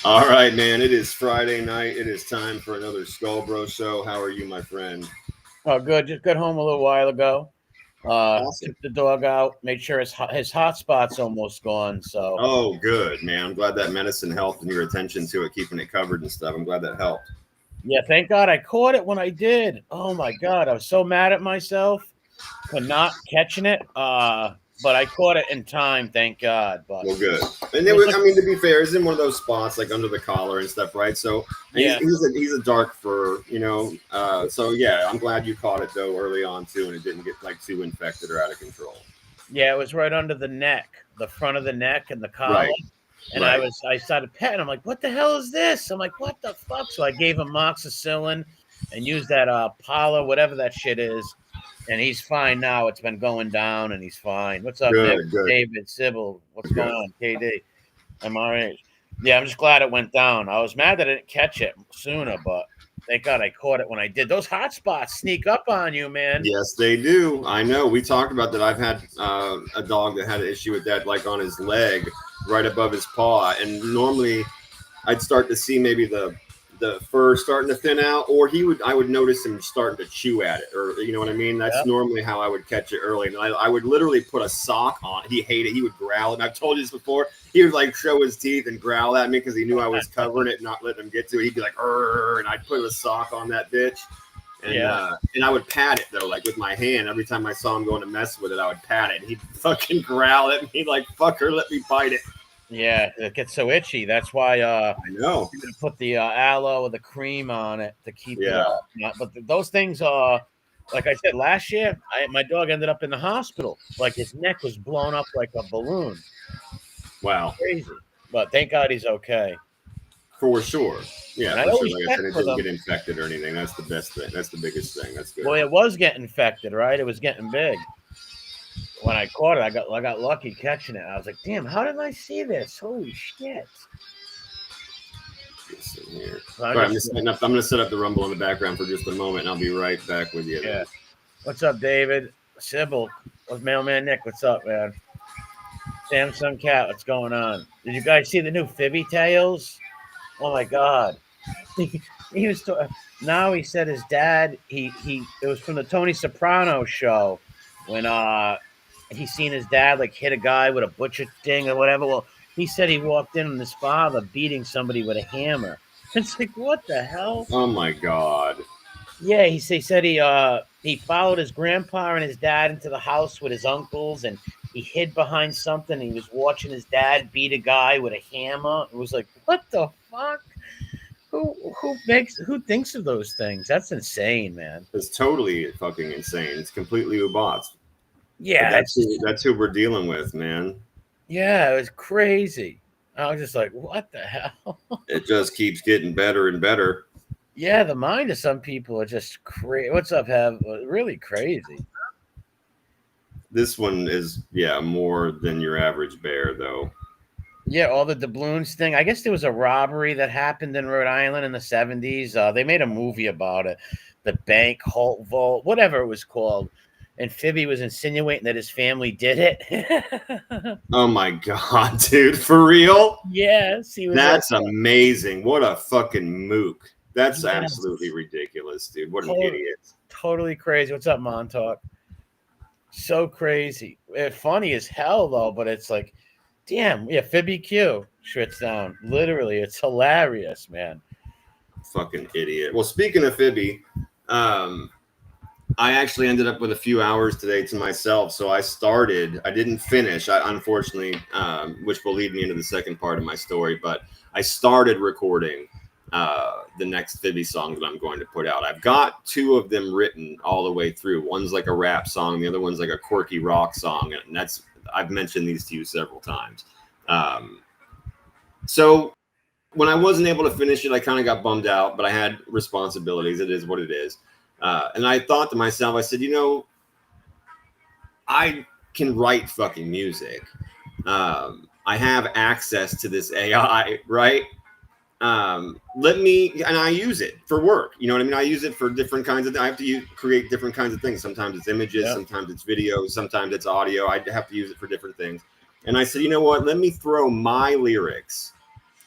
All right, man. It is Friday night. It is time for another Skull Bro show. How are you, my friend? Oh, good. Just got home a little while ago. Awesome. Took the dog out. Made sure his hot spot's almost gone. So Oh, good, man. I'm glad that medicine helped and your attention to it, keeping it covered and stuff. I'm glad that helped. yeah, thank God I caught it when I did. Oh my God, I was so mad at myself for not catching it. But I caught it in time, thank God. But Well, good. And it it was was, like, I mean, to be fair, it's in one of those spots like under the collar and stuff, right? So and yeah, he's a dark fur, you know. So yeah, I'm glad you caught it though early on too, and it didn't get like too infected or out of control. yeah, it was right under the neck, the front of the neck, and the collar. Right. And Right. I started petting. I'm like, what the hell is this? I'm like, what the fuck? So I gave him moxicillin and used that Pala, whatever that shit is. And he's fine now. It's been going down and he's fine. What's up, Nick? Good. Good. David, Sybil, what's going Good. on? KD, MRE. Yeah, I'm just glad it went down. I was mad that I didn't catch it sooner, but thank God I caught it when I did. Those hot spots sneak up on you, man. Yes, they do. I know. We talked about that. I've had a dog that had an issue with that, like on his leg, right above his paw. And normally, I'd start to see maybe the fur starting to thin out, or I would notice him starting to chew at it, or you know what I mean. That's Yep. normally how I would catch it early. And I would literally put a sock on. He hated. He would growl, and I've told you this before. He would like show his teeth and growl at me because he knew I was covering it, not letting him get to it. He'd be like, "Urgh," and I'd put a sock on that bitch. And I would pat it though, like with my hand. Every time I saw him going to mess with it, I would pat it. And he'd fucking growl at me like, "Fucker, let me bite it." Yeah, it gets so itchy. That's why I know. you're gonna put the aloe or the cream on it to keep it Yeah. But those things are, like I said last year, my dog ended up in the hospital. Like his neck was blown up like a balloon. Wow. Crazy. But thank God he's okay. For sure. Yeah, And I for sure. always Like I check said, it for didn't them. get infected or anything. That's the best thing. That's the biggest thing. That's good. Well, it was getting infected, right? It was getting big. When I caught it, I got lucky catching it. I was like, damn, how did I see this? Holy shit. Here. So All right, I'm gonna set up the rumble in the background for just a moment, and I'll be right back with you. Yeah. What's up, David? Sybil. Mailman Nick, what's up, man? Samsung Cat, what's going on? Did you guys see the new Phoebe Tales? Oh my God. He was now he said his dad he it was from the Tony Soprano show when he seen his dad like hit a guy with a butcher thing or whatever. Well, he said he walked in and his father beating somebody with a hammer. It's like, what the hell? Oh my God. Yeah, he said he followed his grandpa and his dad into the house with his uncles, and he hid behind something. He was watching his dad beat a guy with a hammer. It was like, what the fuck? Who thinks of those things? That's insane, man. It's totally fucking insane. It's completely ubots. But Yeah, that's who we're dealing with, man. yeah, it was crazy. I was just like, what the hell? It just keeps getting better and better. Yeah, the mind of some people are just crazy. What's up, Have? Really crazy. This one is more than your average bear, though. Yeah, all the doubloons thing. I guess there was a robbery that happened in Rhode Island in the 70s. They made a movie about it. The bank vault, whatever it was called. And Phoebe was insinuating that his family did it. Oh my God, dude. For real? Yes, he was. That's amazing. What a fucking mook. That's Yes. absolutely ridiculous, dude. What an idiot. Totally crazy. What's up, Montauk? So crazy. Funny as hell, though, but it's like, damn, yeah, Phoebe Q shuts down. Literally, it's hilarious, man. Fucking idiot. Well, speaking of Phoebe, I actually ended up with a few hours today to myself. So I didn't finish, unfortunately, which will lead me into the second part of my story. But I started recording the next Phoebe song that I'm going to put out. I've got two of them written all the way through. One's like a rap song. The other one's like a quirky rock song. And I've mentioned these to you several times. So when I wasn't able to finish it, I kind of got bummed out, but I had responsibilities. It is what it is. And I thought to myself, I said, I can write fucking music. I have access to this AI, right? And I use it for work. You know what I mean? I use it for different kinds of, I have to create different kinds of things. Sometimes it's images, sometimes it's videos, sometimes it's audio. I have to use it for different things. And I said, you know what? Let me throw my lyrics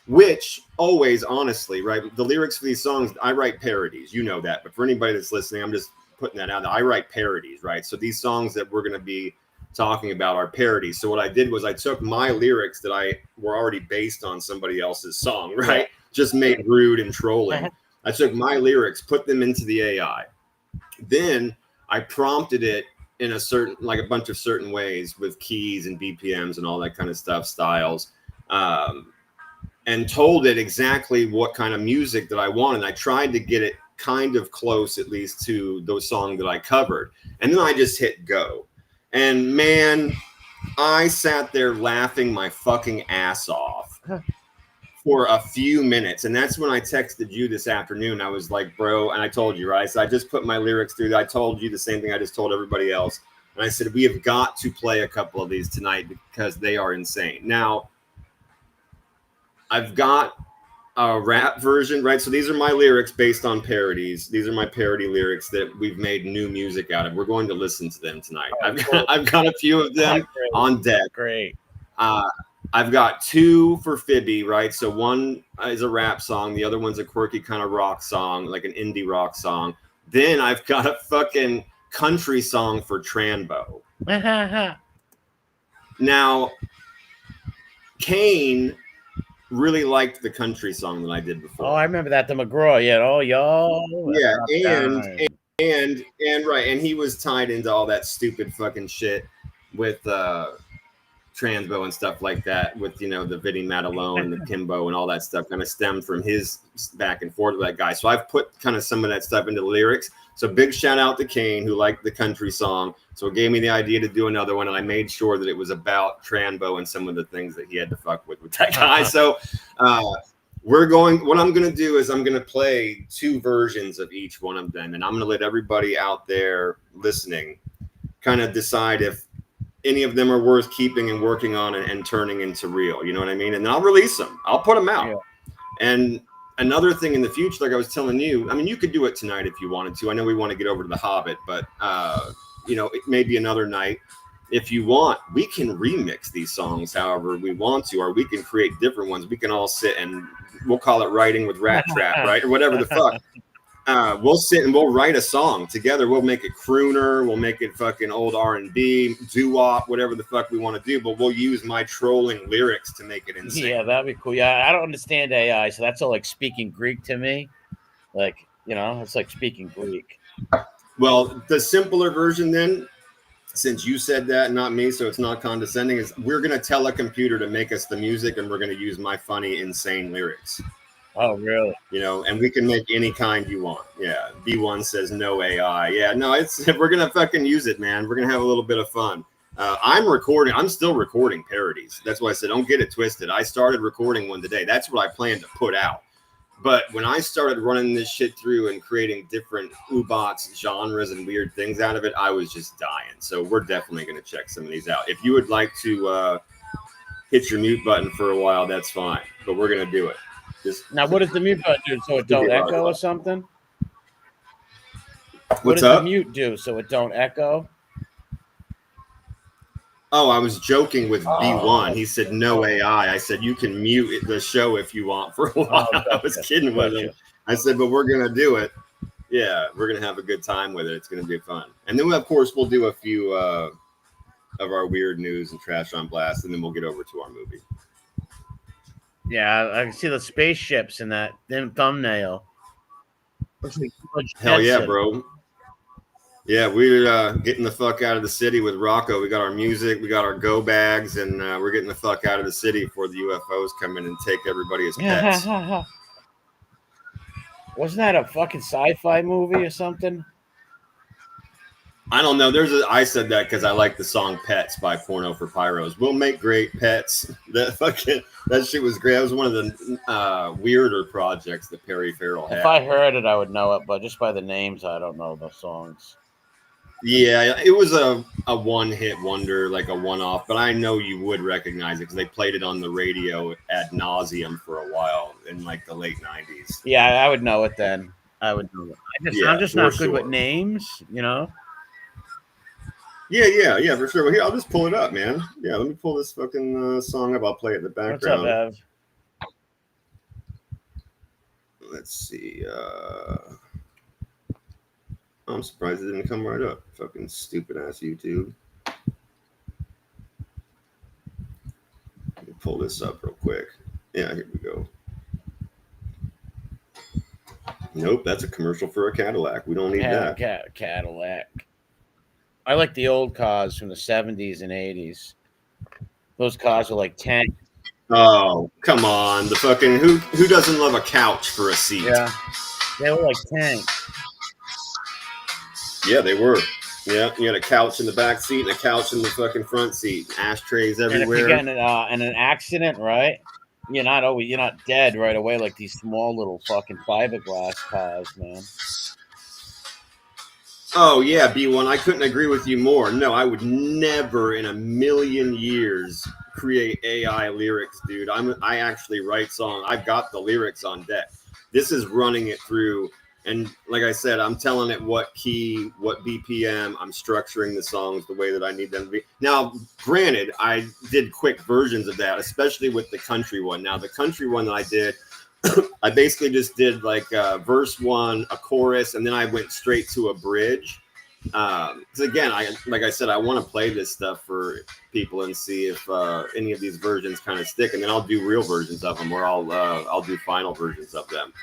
which always, honestly, right? The lyrics for these songs, I write parodies. You know that. But for anybody that's listening, I'm just putting that out there. I write parodies, right? So these songs that we're going to be talking about are parodies. So what I did was I took my lyrics that I were already based on somebody else's song, right? Yeah. Just made rude and trolling. I took my lyrics, put them into the AI. Then I prompted it in a certain, like a bunch of certain ways with keys and BPMs and all that kind of stuff, styles, and told it exactly what kind of music that I wanted. I tried to get it kind of close, at least, to those songs that I covered. And then I just hit go. And man, I sat there laughing my fucking ass off for a few minutes. And that's when I texted you this afternoon. I was like, bro, and I told you, right? So I just put my lyrics through. I told you the same thing I just told everybody else. And I said, we have got to play a couple of these tonight because they are insane. Now, I've got a rap version, right? So these are my lyrics based on parodies. These are my parody lyrics that we've made new music out of. We're going to listen to them tonight. I've got a few of them on deck. Great. I've got two for Fibby, right? So one is a rap song. The other one's a quirky kind of rock song, like an indie rock song. Then I've got a fucking country song for Tranbo. Now, Kane really liked the country song that I did before. Oh, I remember that, the McGraw. Yeah. Oh, y'all. Yeah, and right, and he was tied into all that stupid fucking shit with Transbo and stuff like that, with, you know, the Vinnie Matalone and the Kimbo and all that stuff kind of stemmed from his back and forth with that guy. So I've put kind of some of that stuff into the lyrics. So big shout out to Kane, who liked the country song. So it gave me the idea to do another one, and I made sure that it was about Tranbo and some of the things that he had to fuck with that guy. So what I'm going to do is I'm going to play two versions of each one of them, and I'm going to let everybody out there listening kind of decide if any of them are worth keeping and working on and turning into real, you know what I mean? And then I'll release them. I'll put them out. Yeah. And another thing in the future, like I was telling you, I mean, you could do it tonight if you wanted to. I know we want to get over to The Hobbit, but, you know, it may be another night. If you want, we can remix these songs however we want to, or we can create different ones. We can all sit and we'll call it writing with Rat Trap, right? Or whatever the fuck. We'll sit and we'll write a song together. We'll make it crooner. We'll make it fucking old R&B, doo-wop, whatever the fuck we want to do. But we'll use my trolling lyrics to make it insane. Yeah, that'd be cool. Yeah, I don't understand AI, so that's all like speaking Greek to me. Like, you know, it's like speaking Greek. Well, the simpler version then, since you said that, not me, so it's not condescending, is we're going to tell a computer to make us the music, and we're going to use my funny, insane lyrics. Oh, really? You know, and we can make any kind you want. Yeah. B1 says no AI. Yeah, no, we're going to fucking use it, man. We're going to have a little bit of fun. I'm still recording parodies. That's why I said, don't get it twisted. I started recording one today. That's what I plan to put out. But when I started running this shit through and creating different Ubots, genres, and weird things out of it, I was just dying. So we're definitely going to check some of these out. If you would like to hit your mute button for a while, that's fine. But we're going to do it. Now, what does the mute button do so it don't echo or something? What does the mute do so it don't echo? Oh, I was joking with B1. He said no AI. I said you can mute the show if you want for a while. I was kidding with him. I said, but we're going to do it. Yeah, we're going to have a good time with it. It's going to be fun. And then, of course, we'll do a few of our weird news and trash on blast, and then we'll get over to our movie. Yeah, I can see the spaceships in that thumbnail. Hell yeah, bro. Yeah, we're getting the fuck out of the city with Rocco. We got our music, we got our go bags, and we're getting the fuck out of the city before the UFOs come in and take everybody as pets. Wasn't that a fucking sci-fi movie or something? I don't know. I said that because I like the song "Pets" by Porno for Pyros. We'll make great pets. That shit was great. That was one of the weirder projects that Perry Farrell had. If I heard it, I would know it, but just by the names, I don't know the songs. Yeah, it was a one-hit wonder, like a one-off, but I know you would recognize it because they played it on the radio ad nauseum for a while in like the late 90s. Yeah, I would know it then. I would know it. I'm just not good with names, you know? Yeah, for sure. Well, here, I'll just pull it up, man. Yeah, let me pull this fucking song up. I'll play it in the background. What's up, Ev? let's see. I'm surprised it didn't come right up. Fucking stupid ass YouTube. Let me pull this up real quick. Yeah, here we go. Nope, that's a commercial for a Cadillac. We don't need that. Cadillac. I like the old cars from the 70s and 80s. Those cars were like tanks. Oh, come on. The fucking who doesn't love a couch for a seat? Yeah. They were like tanks. Yeah, they were. Yeah, you had a couch in the back seat and a couch in the fucking front seat. Ashtrays everywhere. And if you get in an accident, right? You're not dead right away like these small little fucking fiberglass cars, man. Oh yeah, B1. I couldn't agree with you more. No, I would never in a million years create AI lyrics, dude. I actually write songs. I've got the lyrics on deck. This is running it through, and like I said, I'm telling it what key, what BPM. I'm structuring the songs the way that I need them to be. Now, granted, I did quick versions of that, especially with the country one. Now, the country one that I did, I basically just did like verse one, a chorus, and then I went straight to a bridge. Because again, like I said, I want to play this stuff for people and see if any of these versions kind of stick, and then I'll do real versions of them, or I'll do final versions of them.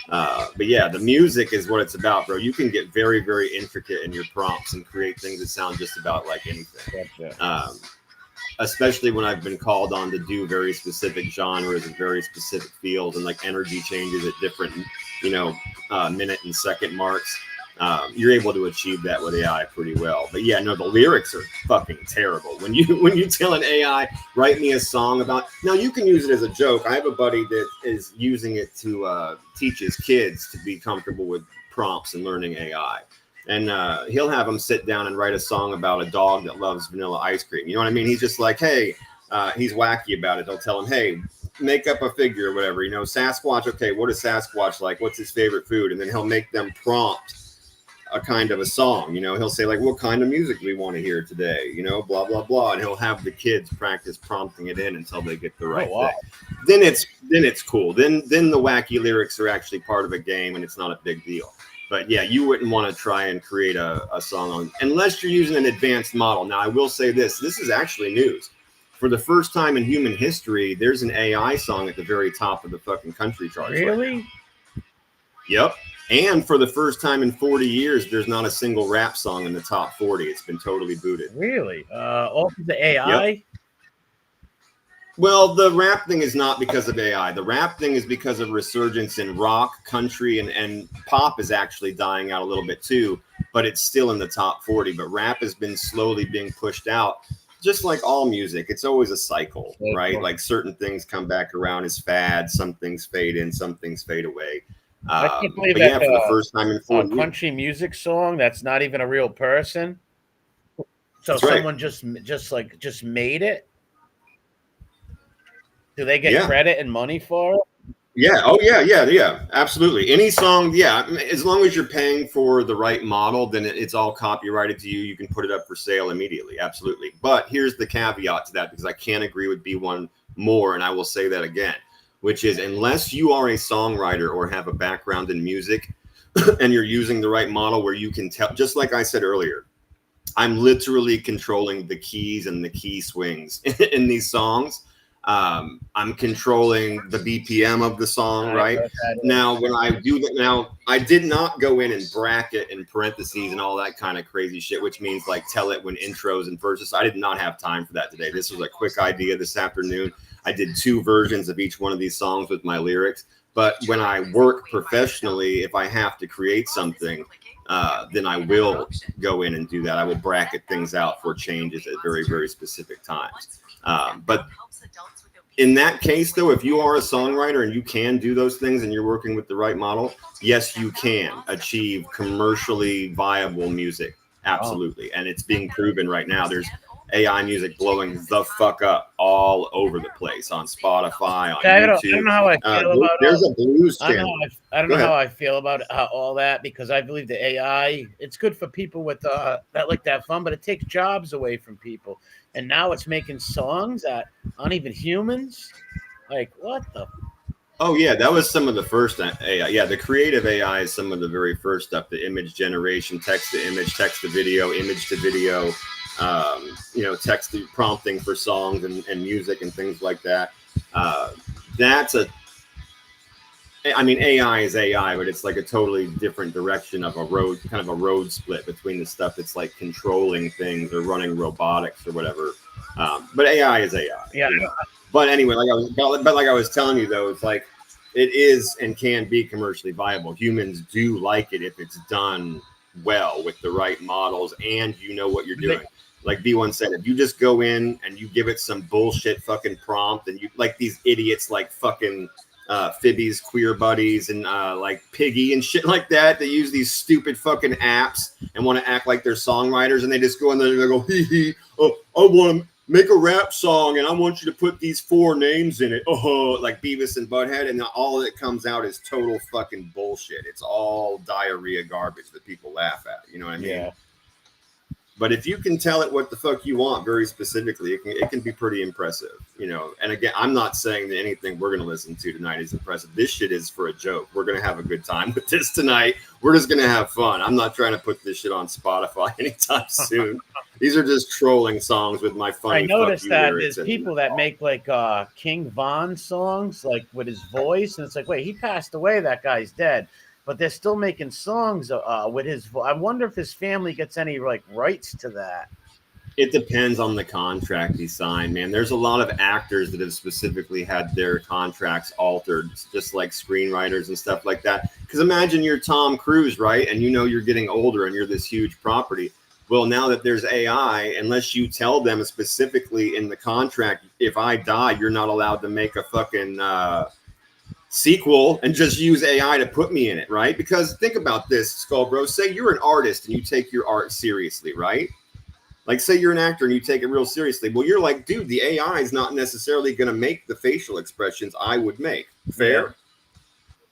But yeah, the music is what it's about, bro. You can get very, very intricate in your prompts and create things that sound just about like anything. Gotcha. Especially when I've been called on to do very specific genres and very specific fields and like energy changes at different, minute and second marks. You're able to achieve that with AI pretty well. But yeah, no, the lyrics are fucking terrible. When you tell an AI, write me a song about, now you can use it as a joke. I have a buddy that is using it to teach his kids to be comfortable with prompts and learning AI. And he'll have them sit down and write a song about a dog that loves vanilla ice cream. You know what I mean? He's just like, hey, he's wacky about it. They'll tell him, hey, make up a figure or whatever. Sasquatch. Okay, what is Sasquatch like? What's his favorite food? And then he'll make them prompt a kind of a song. He'll say like, what kind of music do we want to hear today? Blah, blah, blah. And he'll have the kids practice prompting it in until they get the right thing. Then it's cool. Then the wacky lyrics are actually part of a game and it's not a big deal. But yeah, you wouldn't want to try and create a song unless you're using an advanced model. Now, I will say this is actually news. For the first time in human history, there's an AI song at the very top of the fucking country charts. Really? Right now. Yep. And for the first time in 40 years, there's not a single rap song in the top 40. It's been totally booted. Really? All for the AI? Yep. Well, the rap thing is not because of AI. The rap thing is because of resurgence in rock, country, and pop is actually dying out a little bit too, but it's still in the top 40. But rap has been slowly being pushed out, just like all music. It's always a cycle, right? Like certain things come back around as fads, some things fade in, some things fade away. I can't believe but yeah, for the first time in 40 years, country music song that's not even a real person. So that's someone right. just made it. Do they get credit and money for it? Yeah. Oh, yeah. Absolutely. Any song, yeah. As long as you're paying for the right model, then it's all copyrighted to you. You can put it up for sale immediately. Absolutely. But here's the caveat to that, because I can't agree with B1 more, and I will say that again, which is unless you are a songwriter or have a background in music and you're using the right model where you can tell, just like I said earlier, I'm literally controlling the keys and the key swings in these songs. I'm controlling the BPM of the song, right? Now, when I do that, now I did not go in and bracket and parentheses and all that kind of crazy shit, which means like tell it when intros and verses. I did not have time for that today. This was a quick idea this afternoon. I did 2 versions of each one of these songs with my lyrics. But when I work professionally, if I have to create something, then I will go in and do that. I will bracket things out for changes at very, very specific times. But in that case, though, if you are a songwriter and you can do those things and you're working with the right model, yes, you can achieve commercially viable music. Absolutely. And it's being proven right now. There's AI music blowing the fuck up all over the place on Spotify, on YouTube. I don't know how I feel about there's a blues channel. I don't know how I feel about all that, because I believe the AI, it's good for people with that like that fun, but it takes jobs away from people. And now it's making songs that aren't even humans. Like, what the? Oh yeah, that was some of the first AI. Yeah, the creative AI is some of the very first stuff. The image generation, text to image, text to video, image to video. Text to prompting for songs and music and things like that. That's a I mean, AI is AI, but it's like a totally different direction of a road, kind of a road split between the stuff that's like controlling things or running robotics or whatever. But AI is AI. Yeah. But anyway, like I was telling you though, it's like it is and can be commercially viable. Humans do like it if it's done well with the right models and you know what you're doing. Like B1 said, if you just go in and you give it some bullshit fucking prompt and you like these idiots like fucking Fibby's Queer Buddies and like Piggy and shit like that. They use these stupid fucking apps and want to act like they're songwriters, and they just go in there and they go, hee hee, oh, I want to make a rap song and I want you to put these 4 names in it. Oh, like Beavis and Butthead, and all that comes out is total fucking bullshit. It's all diarrhea garbage that people laugh at. You know what I mean? Yeah. But if you can tell it what the fuck you want very specifically, it can be pretty impressive, you know. And again, I'm not saying that anything we're going to listen to tonight is impressive. This shit is for a joke. We're going to have a good time with this tonight. We're just going to have fun. I'm not trying to put this shit on Spotify anytime soon. These are just trolling songs with my funny. I noticed that there's people that make like King Von songs, like with his voice, and it's like, wait, he passed away. That guy's dead. But they're still making songs with his voice. I wonder if his family gets any like rights to that. It depends on the contract he signed, man. There's a lot of actors that have specifically had their contracts altered, just like screenwriters and stuff like that. Because imagine you're Tom Cruise, right? And you know you're getting older and you're this huge property. Well, now that there's AI, unless you tell them specifically in the contract, if I die, you're not allowed to make a fucking sequel and just use AI to put me in it, right? Because think about this, Skull Bro. Say you're an artist and you take your art seriously, right? Like, say you're an actor and you take it real seriously. Well, you're like, dude, the AI is not necessarily going to make the facial expressions I would make. Fair? Yeah.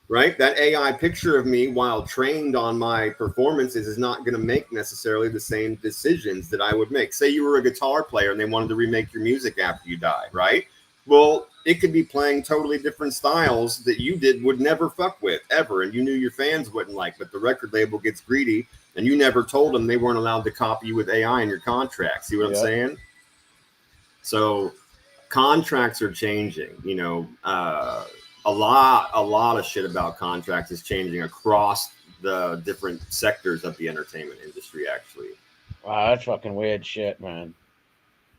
Right? That AI picture of me, while trained on my performances, is not going to make necessarily the same decisions that I would make. Say you were a guitar player and they wanted to remake your music after you died, right? Well, it could be playing totally different styles that you would never fuck with ever, and you knew your fans wouldn't like, but the record label gets greedy, and you never told them they weren't allowed to copy you with AI in your contract. See what I'm saying? So contracts are changing. You know, a lot of shit about contracts is changing across the different sectors of the entertainment industry, actually. Wow, that's fucking weird shit, man.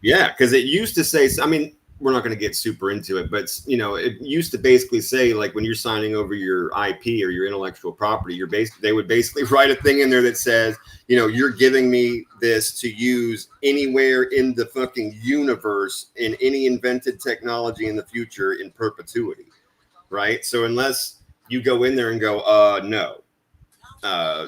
Yeah, because it used to say, I mean, we're not going to get super into it, but you know, it used to basically say, like, when you're signing over your IP or your intellectual property, they would basically write a thing in there that says, you know, you're giving me this to use anywhere in the fucking universe in any invented technology in the future in perpetuity, right? So unless you go in there and go,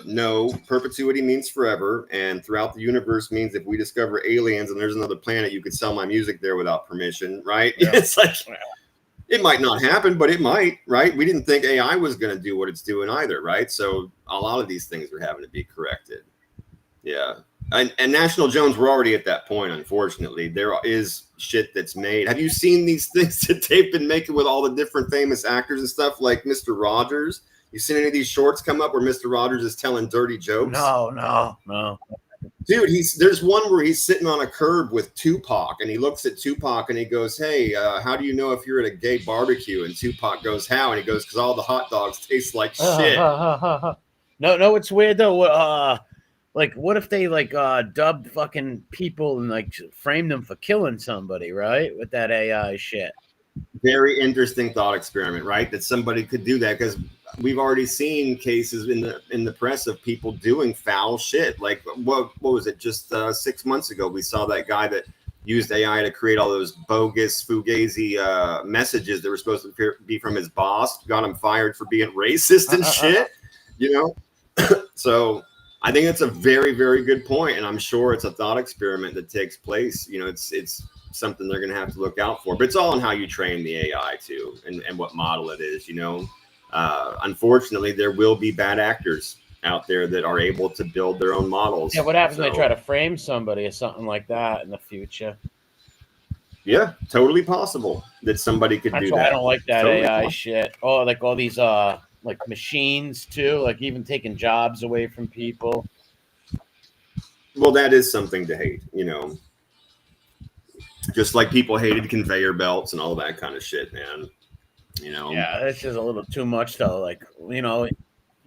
no, perpetuity means forever, and throughout the universe means if we discover aliens and there's another planet, you could sell my music there without permission, right? Yeah. It's like, it might not happen, but it might, right? We didn't think AI was going to do what it's doing either, right? So a lot of these things are having to be corrected. Yeah. And National Jones, we're already at that point, unfortunately. There is shit that's made. Have you seen these things that they've been making with all the different famous actors and stuff, like Mr. Rogers? You seen any of these shorts come up where Mr. Rogers is telling dirty jokes? No. Dude, there's one where he's sitting on a curb with Tupac, and he looks at Tupac and he goes, hey, how do you know if you're at a gay barbecue? And Tupac goes, how? And he goes, because all the hot dogs taste like shit. No, it's weird though. Like, what if they like dubbed fucking people and like framed them for killing somebody, right? With that AI shit. Very interesting thought experiment, right? That somebody could do that, because we've already seen cases in the press of people doing foul shit. Like what was it? Just 6 months ago, we saw that guy that used AI to create all those bogus fugazi messages that were supposed to be from his boss, got him fired for being racist and shit. You know, so I think it's a very, very good point, and I'm sure it's a thought experiment that takes place. You know, it's something they're going to have to look out for, but it's all in how you train the AI too, and what model it is. You know, unfortunately, there will be bad actors out there that are able to build their own models. Yeah, what happens when they try to frame somebody or something like that in the future? Yeah, totally possible that somebody could That's do why that. I don't like that Totally AI possible. shit. Oh, like all these like machines too, like even taking jobs away from people. Well, that is something to hate, you know. Just like people hated conveyor belts and all that kind of shit, man. You know. Yeah, that's just a little too much though. Like, you know,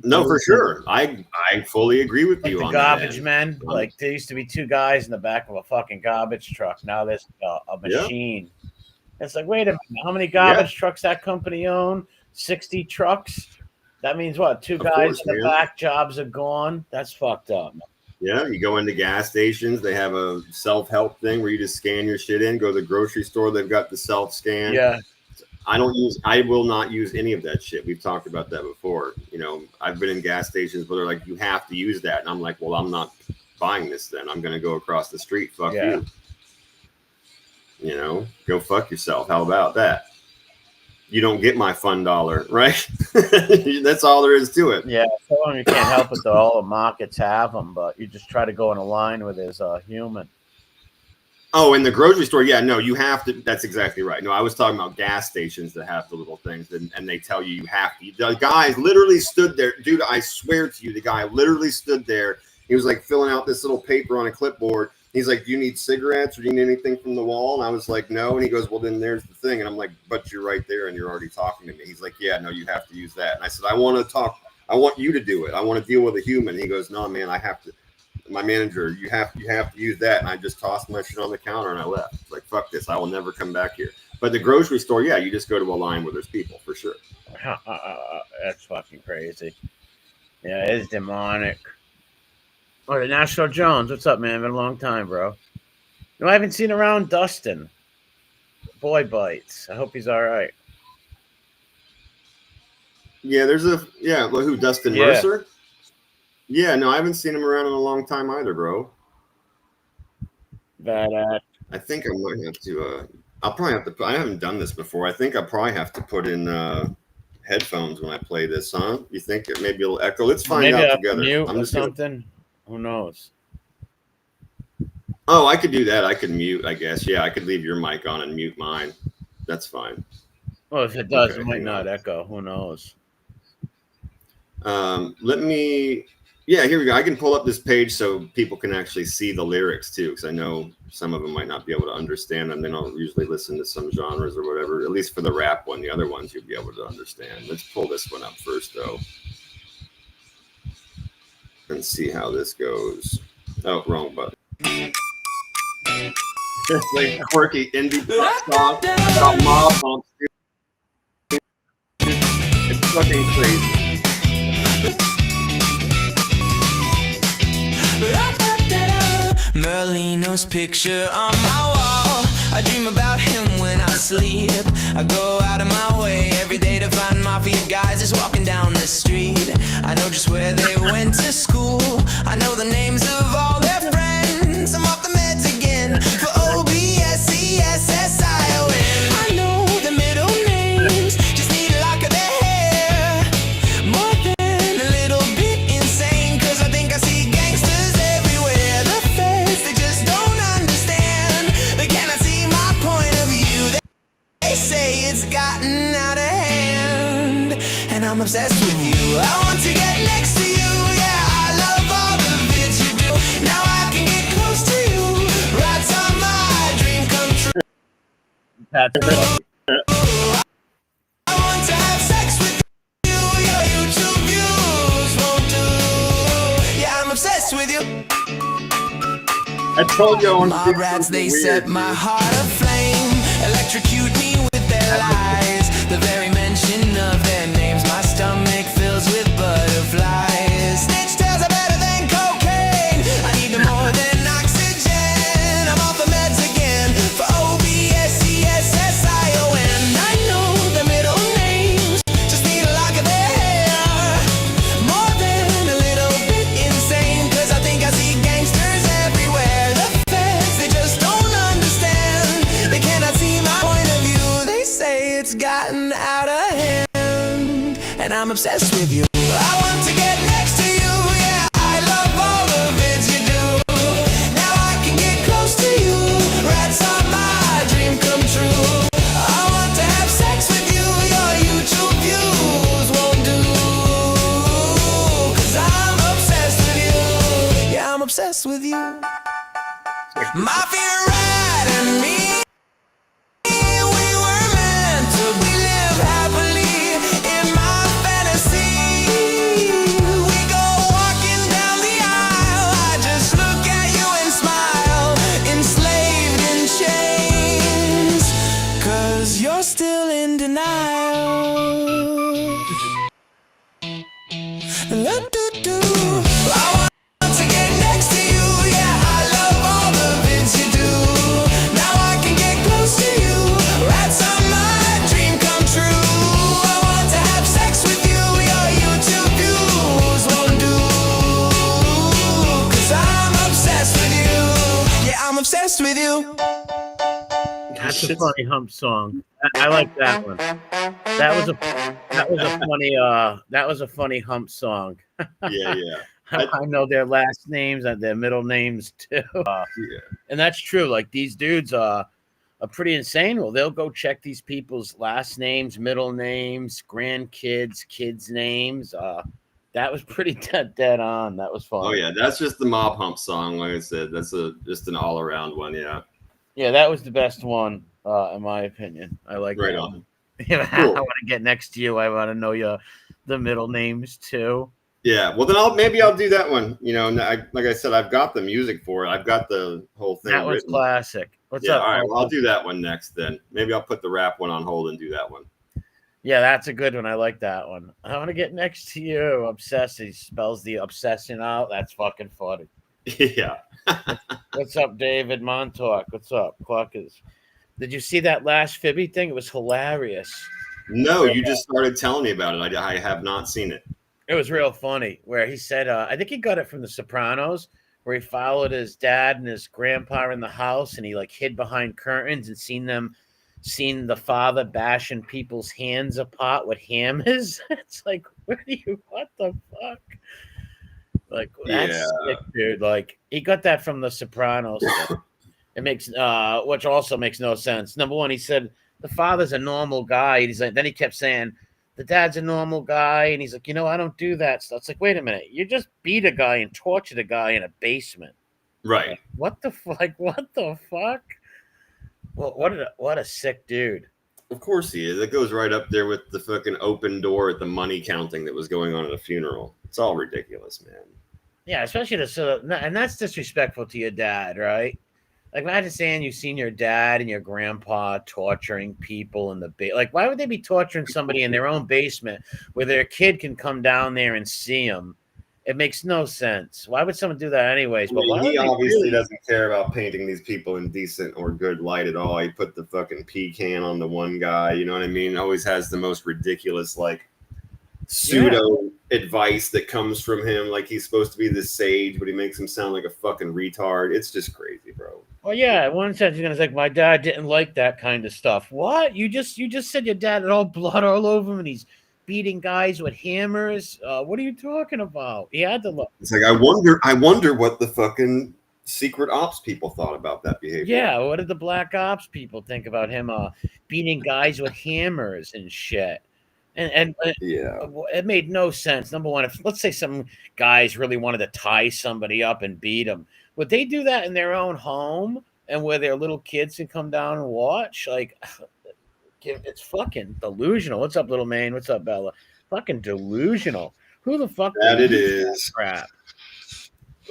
No, for sure. I fully agree with like you the on that garbage end. men. Like there used to be two guys in the back of a fucking garbage truck. Now there's a Yeah, machine. It's like, wait a minute, how many yeah, garbage trucks that company own? 60 trucks. That means what? Two of guys course, in the man. back, jobs are gone. That's fucked up. Yeah, you go into gas stations, they have a self-help thing where you just scan your shit in. Go to the grocery store, they've got the self-scan. Yeah, I will not use any of that shit. We've talked about that before. You know, I've been in gas stations where they're like, you have to use that. And I'm like, well, I'm not buying this then. I'm going to go across the street. Fuck yeah. you. You know, go fuck yourself. How about that? You don't get my fun dollar, right? That's all there is to it. Yeah, some of them you can't help it though. All the markets have them, but you just try to go in a line with his human. Oh, in the grocery store, yeah, no, you have to. That's exactly right. No, I was talking about gas stations that have the little things, and they tell you have to. The guy literally stood there, dude. I swear to you, the guy literally stood there. He was like filling out this little paper on a clipboard. He's like, "Do you need cigarettes or do you need anything from the wall?" And I was like, "No." And he goes, "Well, then there's the thing." And I'm like, "But you're right there, and you're already talking to me." He's like, "Yeah, no, you have to use that." And I said, "I want to talk. I want you to do it. I want to deal with a human." And he goes, "No, man, I have to." My manager, you have to use that. And I just tossed my shit on the counter and I left. Like, fuck this. I will never come back here. But the grocery store, yeah, you just go to a line where there's people for sure. That's fucking crazy. Yeah, it's demonic. All right, National Jones, what's up, man? Been a long time, bro. No, I haven't seen around Dustin. Boy bites. I hope he's all right. Yeah, well, who, Dustin Mercer? Yeah, no, I haven't seen him around in a long time either, bro. But I think I might have to. I'll probably have to. I haven't done this before. I think I probably have to put in headphones when I play this, huh? You think maybe it'll echo? Let's find out together. Mute or something. Who knows? Oh, I could do that. I could mute, I guess. Yeah, I could leave your mic on and mute mine. That's fine. Well, if it does, it might not echo. Who knows? Let me. Yeah, here we go. I can pull up this page so people can actually see the lyrics too, because I know some of them might not be able to understand them. They don't usually listen to some genres or whatever, at least for the rap one. The other ones you'll be able to understand. Let's pull this one up first, though, and see how this goes. Oh, wrong button. It's like quirky indie pop song about mob bumps, dude. It's fucking crazy. Merlino's picture on my wall. I dream about him when I sleep. I go out of my way every day to find mafia guys just walking down the street. I know just where they went to school. I know the names of all their friends. I'm off the meds again for OBSESSION. I know the middle names, just need a lock of their hair. More than a little bit insane, cause I think I see gangsters everywhere. The feds, they just don't understand. They cannot see my point of view. They say it's gotten out of hand, and I'm obsessed with you. I want to get next to you. Yeah, I love all the bits you do. Now I can get close to you. Right on my dream come true. That's I want to have sex with you. Your YouTube views won't do. Yeah, I'm obsessed with you. I told you on My rats, they set my heart aflame, electrocute me with their lies. The very mention of their names, my stomach fills with butterflies. Snitch tails are better than cocaine. I need them more than oxygen. I'm off the meds again for OBSESSION. I know the middle names, just need a lock of their hair. More than a little bit insane, cause I think I see gangsters everywhere. The feds, they just don't understand. They cannot see my point of view. They say it's gotten out of hand, and I'm obsessed with you. I want to get next to you. Yeah, I love all the vids you do. Now I can get close to you. Rats on my dream come That's a funny hump song. I like that one. That was a funny hump song. Yeah, yeah. I know their last names and their middle names too. Yeah. And that's true. Like these dudes are pretty insane. Well, they'll go check these people's last names, middle names, grandkids, kids' names. That was pretty dead on. That was fun. Oh yeah, that's just the mob hump song. Like I said, that's just an all around one. Yeah. Yeah, that was the best one, in my opinion. I like Right that on. one. Cool. I want to get next to you. I want to know the middle names too. Yeah, well then maybe I'll do that one. You know, like I said, I've got the music for it. I've got the whole thing. That one's written. classic. What's Yeah, up? all right, well, I'll do that one next then. Maybe I'll put the rap one on hold and do that one. Yeah, that's a good one. I like that one. I want to get next to you. Obsessed. He spells the obsession out. That's fucking funny. Yeah. What's up, David Montauk? What's up, Cluckers? Did you see that last Fibby thing? It was hilarious. No, you just started telling me about it. I have not seen it. It was real funny where he said, I think he got it from The Sopranos, where he followed his dad and his grandpa in the house and he like hid behind curtains and seen the father bashing people's hands apart with hammers. It's like, what the fuck? Like, that's sick, dude. Like, he got that from The Sopranos. It makes, which also makes no sense. Number one, he said the father's a normal guy. He's like, then he kept saying, the dad's a normal guy, and he's like, I don't do that stuff. It's like, wait a minute, you just beat a guy and tortured a guy in a basement, right? Like, what the fuck? Well, what a sick dude. Of course he is. It goes right up there with the fucking open door at the money counting that was going on at a funeral. It's all ridiculous, man. Yeah, especially and that's disrespectful to your dad, right? Like, imagine saying you've seen your dad and your grandpa torturing people in the like, why would they be torturing somebody in their own basement where their kid can come down there and see them? It makes no sense. Why would someone do that anyways? But he obviously doesn't care about painting these people in decent or good light at all. He put the fucking pecan on the one guy. You know what I mean? Always has the most ridiculous, like, pseudo advice that comes from him. Like he's supposed to be this sage, but he makes him sound like a fucking retard. It's just crazy, bro. Well, yeah, in one sense, you're gonna say my dad didn't like that kind of stuff. What? You just said your dad had all blood all over him, and he's beating guys with hammers. What are you talking about? He had to look. It's like I wonder what the fucking secret ops people thought about that behavior. Yeah, what did the black ops people think about him beating guys with hammers and shit? And yeah, it made no sense. Number one, if let's say some guys really wanted to tie somebody up and beat them, would they do that in their own home and where their little kids can come down and watch? Like, it's fucking delusional. What's up, little man? What's up, Bella? Fucking delusional. Who the fuck? That it is. Crap.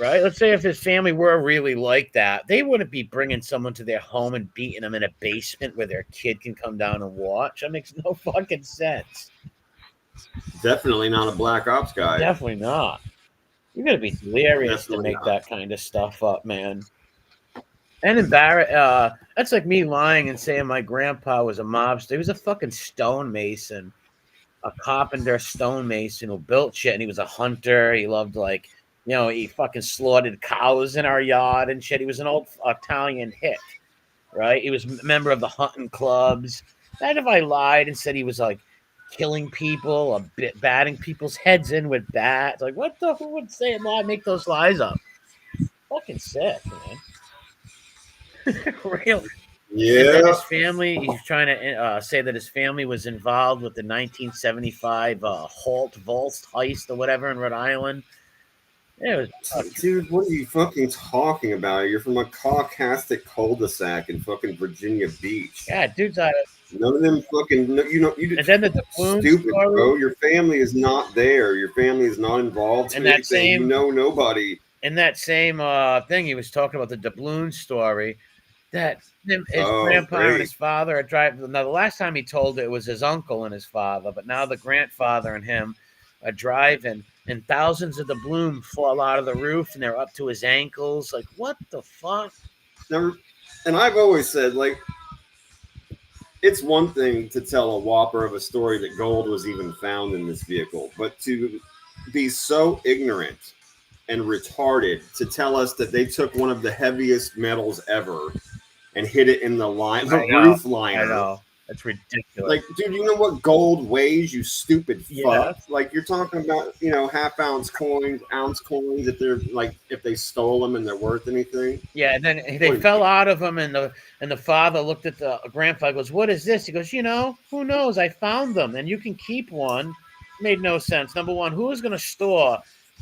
Right? Let's say if his family were really like that, they wouldn't be bringing someone to their home and beating them in a basement where their kid can come down and watch. That makes no fucking sense. Definitely not a black ops guy. Definitely not. You're gonna be hilarious to make that kind of stuff up, man. And embarrass. That's like me lying and saying my grandpa was a mobster. He was a fucking stonemason, a carpenter stonemason who built shit, and he was a hunter. He loved he fucking slaughtered cows in our yard and shit. He was an old Italian hit, right? He was a member of the hunting clubs. Imagine if I lied and said he was like killing people, batting people's heads in with bats. Like, who would say a lie? Make those lies up. Fucking sick, man. Really? Yeah. His family, he's trying to say that his family was involved with the 1975 Vault heist or whatever in Rhode Island. Yeah, dude, what are you fucking talking about? You're from a caucastic cul-de-sac in fucking Virginia Beach. Yeah, dude's none of them fucking. And then the stupid, story, bro. Your family is not there. Your family is not involved. And that same, nobody. In that same thing, he was talking about the doubloon story. That his grandpa and his father are driving. Now, the last time he told it was his uncle and his father, but now the grandfather and him are driving. And thousands of the bloom fall out of the roof, and they're up to his ankles. Like, what the fuck? And I've always said, like, it's one thing to tell a whopper of a story that gold was even found in this vehicle, but to be so ignorant and retarded to tell us that they took one of the heaviest metals ever and hit it in the I roof I liner. know. That's ridiculous. Like, dude, you know what gold weighs, you stupid Yeah. fuck? Like, you're talking about, half-ounce coins, ounce coins, if they're, like, if they stole them and they're worth anything. Yeah, and then they fell out of him, and the father looked at the grandfather and goes, "What is this?" He goes, "Who knows? I found them, and you can keep one." Made no sense. Number one, who is going to store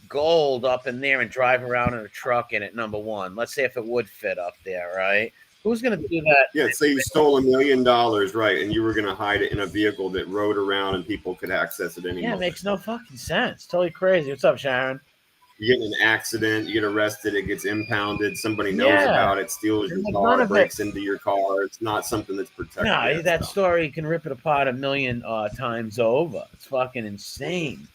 gold up in there and drive around in a truck in it? Number one, let's say if it would fit up there, right? Who's going to do that? Yeah, say you stole $1 million, right, and you were going to hide it in a vehicle that rode around and people could access it anymore. Yeah, it makes no fucking sense. Totally crazy. What's up, Sharon? You get in an accident, you get arrested, it gets impounded, somebody knows about it, steals your car, breaks into your car. It's not something that's protected. No, that story, you can rip it apart a million times over. It's fucking insane.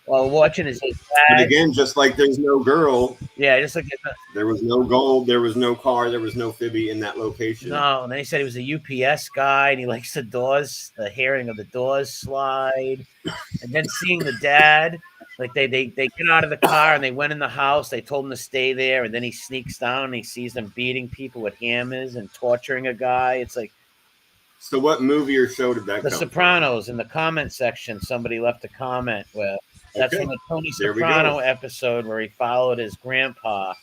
While watching his dad. But again, just like there's no girl. Yeah, just like there was no gold, there was no car, there was no Phoebe in that location. No, and then he said he was a UPS guy and he likes the hearing of the doors slide. And then seeing the dad, like they get out of the car and they went in the house, they told him to stay there, and then he sneaks down and he sees them beating people with hammers and torturing a guy. It's like, so what movie or show did that The Sopranos. In the comment section, somebody left a comment with that's from the Tony Soprano episode where he followed his father,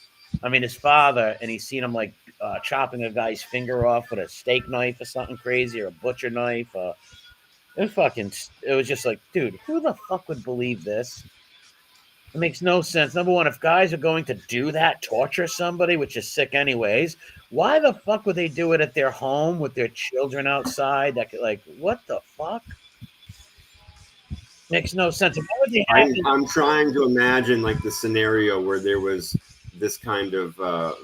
and he's seen him like chopping a guy's finger off with a steak knife or something crazy, or a butcher knife. It was just like, dude, who the fuck would believe this? It makes no sense. Number one, if guys are going to do that, torture somebody, which is sick anyways, why the fuck would they do it at their home with their children outside? What the fuck? Makes no sense. I'm trying to imagine like the scenario where there was this kind of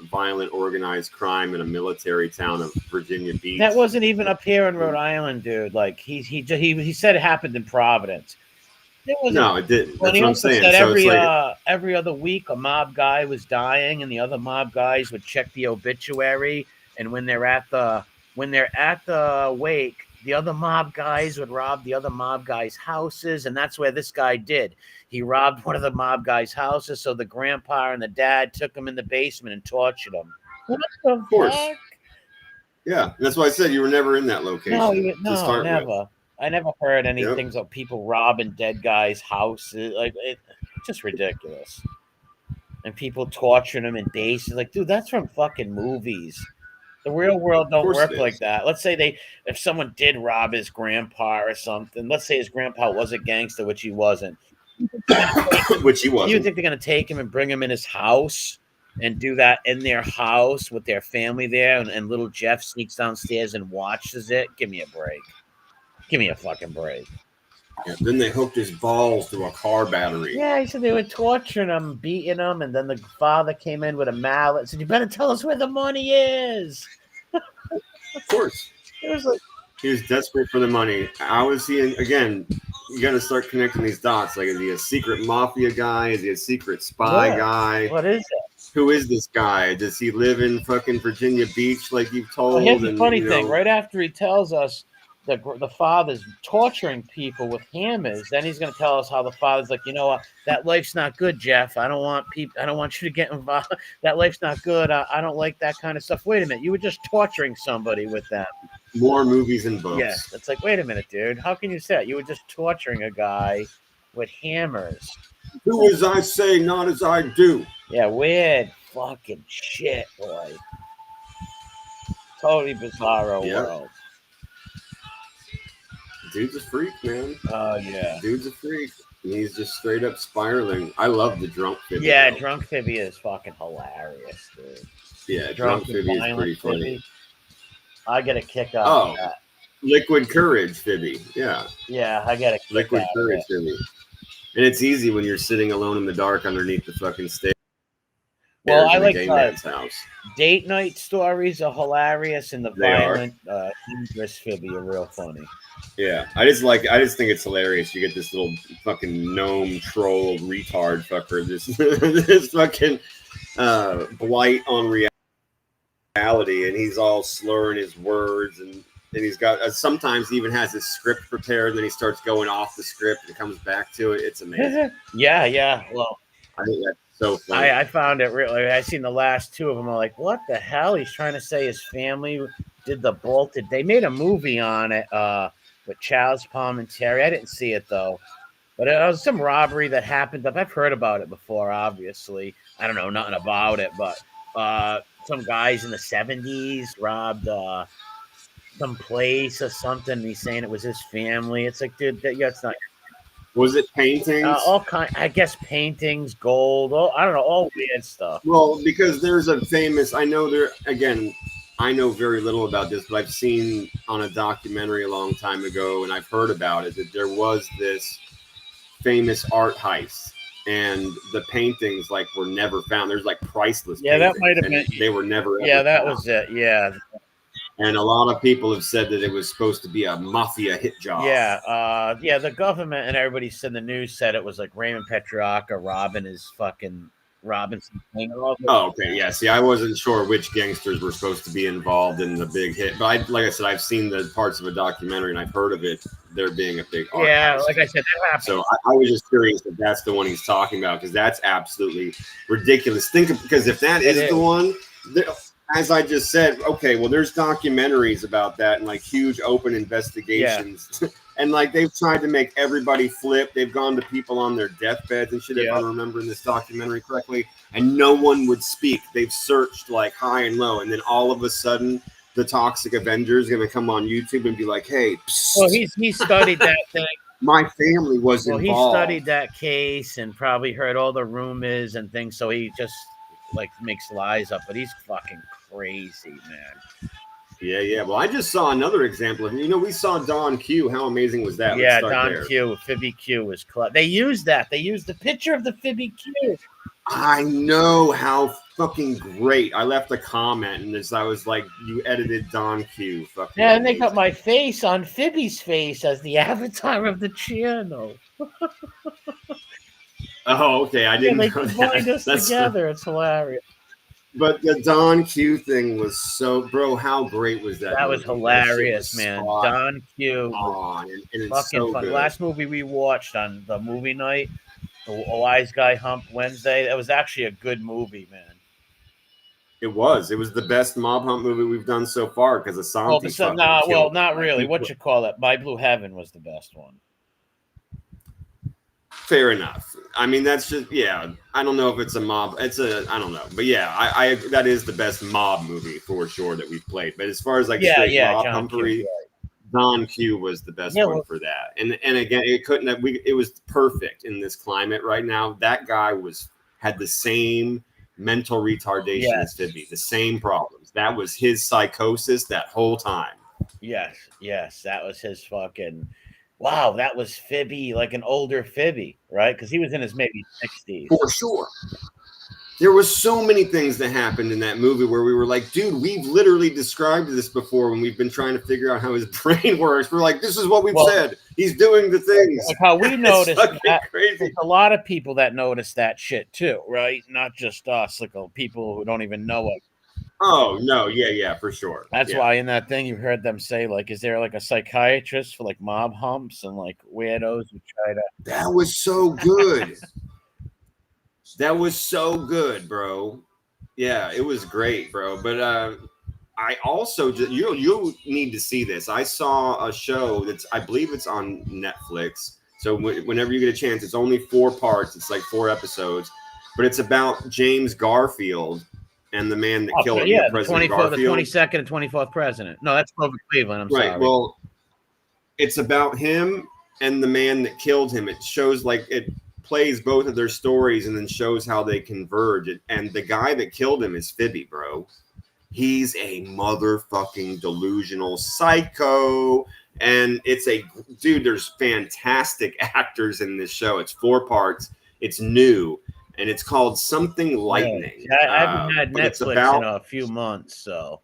violent organized crime in a military town of Virginia Beach. That wasn't even up here in Rhode Island, dude. Like he said it happened in Providence. No, it didn't. That's what I'm saying. Said every other week a mob guy was dying, and the other mob guys would check the obituary, and when they're at the wake, the other mob guys would rob the other mob guys' houses, and that's where this guy did. He robbed one of the mob guys' houses, so the grandpa and the dad took him in the basement and tortured him. What the fuck? Yeah, that's why I said you were never in that location. No, never. With. I never heard anything of people robbing dead guys' houses. Like, it's just ridiculous. And people torturing them in bases. Like, dude, that's from fucking movies. The real world don't work like that. Let's say if someone did rob his grandpa or something, let's say his grandpa was a gangster, which he wasn't. You think they're going to take him and bring him in his house and do that in their house with their family there, and little Jeff sneaks downstairs and watches it? Give me a break. Give me a fucking break. Yeah, then they hooked his balls to a car battery. Yeah, he said they were torturing him, beating him, and then the father came in with a mallet and said, "You better tell us where the money is." Of course. It was like he was desperate for the money. How is he? Again, you got to start connecting these dots. Like, is he a secret mafia guy? Is he a secret spy guy? What is it? Who is this guy? Does he live in fucking Virginia Beach like you've told? Well, here's the funny thing. Right after he tells us the father's torturing people with hammers, then he's going to tell us how the father's like, you know what, that life's not good, Jeff. I don't want you to get involved. That life's not good. I don't like that kind of stuff. Wait a minute, you were just torturing somebody with that. More movies and books. Yeah, it's like, wait a minute, dude. How can you say that? You were just torturing a guy with hammers. Do as I say, not as I do. Yeah, weird fucking shit, boy. Totally bizarro world. Dude's a freak, man. Oh, yeah. Dude's a freak. He's just straight up spiraling. I love the drunk Phoebe. Yeah, drunk Phoebe is fucking hilarious, dude. Yeah, drunk Phoebe is pretty funny. I get a kick out of that. Liquid Courage Phoebe. Yeah. Yeah, I get a kick Liquid Courage Phoebe. And it's easy when you're sitting alone in the dark underneath the fucking stairs. Well, I like house. Date night stories are hilarious, and the violent, dangerous Phoebe are real funny. Yeah, I just think it's hilarious. You get this little fucking gnome troll retard fucker, this fucking blight on reality, and he's all slurring his words, and he's got sometimes he even has his script prepared, and then he starts going off the script and comes back to it. It's amazing. Yeah. Well, I think that's so funny. I found it really. I seen the last two of them. I'm like, what the hell? He's trying to say his family did the bolted. They made a movie on it with Charles Palminteri. I didn't see it though, but it was some robbery that happened. I've heard about it before. Obviously, I don't know nothing about it, but some guys in the 70s robbed some place or something. And he's saying it was his family. It's like, dude, it's not. Was it paintings? All kind, I guess, paintings, gold. I don't know, all weird stuff. Well, because there's a famous. I know there again. I know very little about this, but I've seen on a documentary a long time ago, and I've heard about it that there was this famous art heist, and the paintings were never found. There's priceless. Yeah, that might have been. They were never. Yeah, that found. Was it. Yeah. And a lot of people have said that it was supposed to be a mafia hit job. Yeah, the government and everybody said the news said it was like Raymond Petrarca robbing Robinson. Oh, okay, yeah. See, I wasn't sure which gangsters were supposed to be involved in the big hit, but like I said, I've seen the parts of a documentary and I've heard of it. There being a big art heist. Like I said, that happened. So I was just curious if that's the one he's talking about because that's absolutely ridiculous. Because if that is the one. As I just said, okay, well, there's documentaries about that and huge open investigations. Yeah. And they've tried to make everybody flip. They've gone to people on their deathbeds and shit, if I remember in this documentary correctly. And no one would speak. They've searched high and low. And then all of a sudden, the Toxic Avenger is going to come on YouTube and be like, hey, psst. Well, he studied that thing. My family was involved. He studied that case and probably heard all the rumors and things. So he just makes lies up. But he's fucking crazy, man. Yeah. Well, I just saw another example of we saw Don Q. How amazing was that? Yeah, Don Q. Phoebe Q was they used that. They used the picture of the Phoebe Q. I know how fucking great. I left a comment and I was like, you edited Don Q. Fucking yeah, and they got my face on Phoebe's face as the avatar of the channel. Oh, okay. I didn't know that. They combined us together. It's hilarious. But the Don Q thing was so, bro, how great was that? That was hilarious, man. Don Q. And it's fucking so fun. good. Last movie we watched on the movie night, the Wise Guy Hump Wednesday, that was actually a good movie, man. It was the best mob hunt movie we've done so far because Asante. Not really. What you call it? My Blue Heaven was the best one. Fair enough. I mean, that's just I don't know if it's a mob. I don't know, but I that is the best mob movie for sure that we've played. But as far as mob humpery, Don Q was the best one for that. And again, it couldn't have. It was perfect in this climate right now. That guy had the same mental retardation as Phoebe, the same problems. That was his psychosis that whole time. Yes, that was his fucking. Wow, that was Phoebe, like an older Phoebe, right? Because he was in his maybe 60s. For sure. There was so many things that happened in that movie where we were like, dude, we've literally described this before when we've been trying to figure out how his brain works. We're like, this is what we've said. He's doing the things. Like how we noticed that. Crazy. There's a lot of people that notice that shit too, right? Not just us, people who don't even know it. Oh, no. Yeah, for sure. That's why in that thing you heard them say, is there a psychiatrist for mob humps and weirdos who try to. That was so good. That was so good, bro. Yeah, it was great, bro. But I also you need to see this. I saw a show I believe it's on Netflix. So whenever you get a chance, it's only 4 parts. It's 4 episodes, but it's about James Garfield and the man that killed him. Yeah, the 22nd and 24th president. No, that's Grover Cleveland. I'm sorry. Right. Well, it's about him and the man that killed him. It shows it plays both of their stories and then shows how they converge. And the guy that killed him is Phoebe, bro. He's a motherfucking delusional psycho. And there's fantastic actors in this show. It's 4 parts. It's new. And it's called Something Lightning. Yeah, I haven't had Netflix in a few months, so.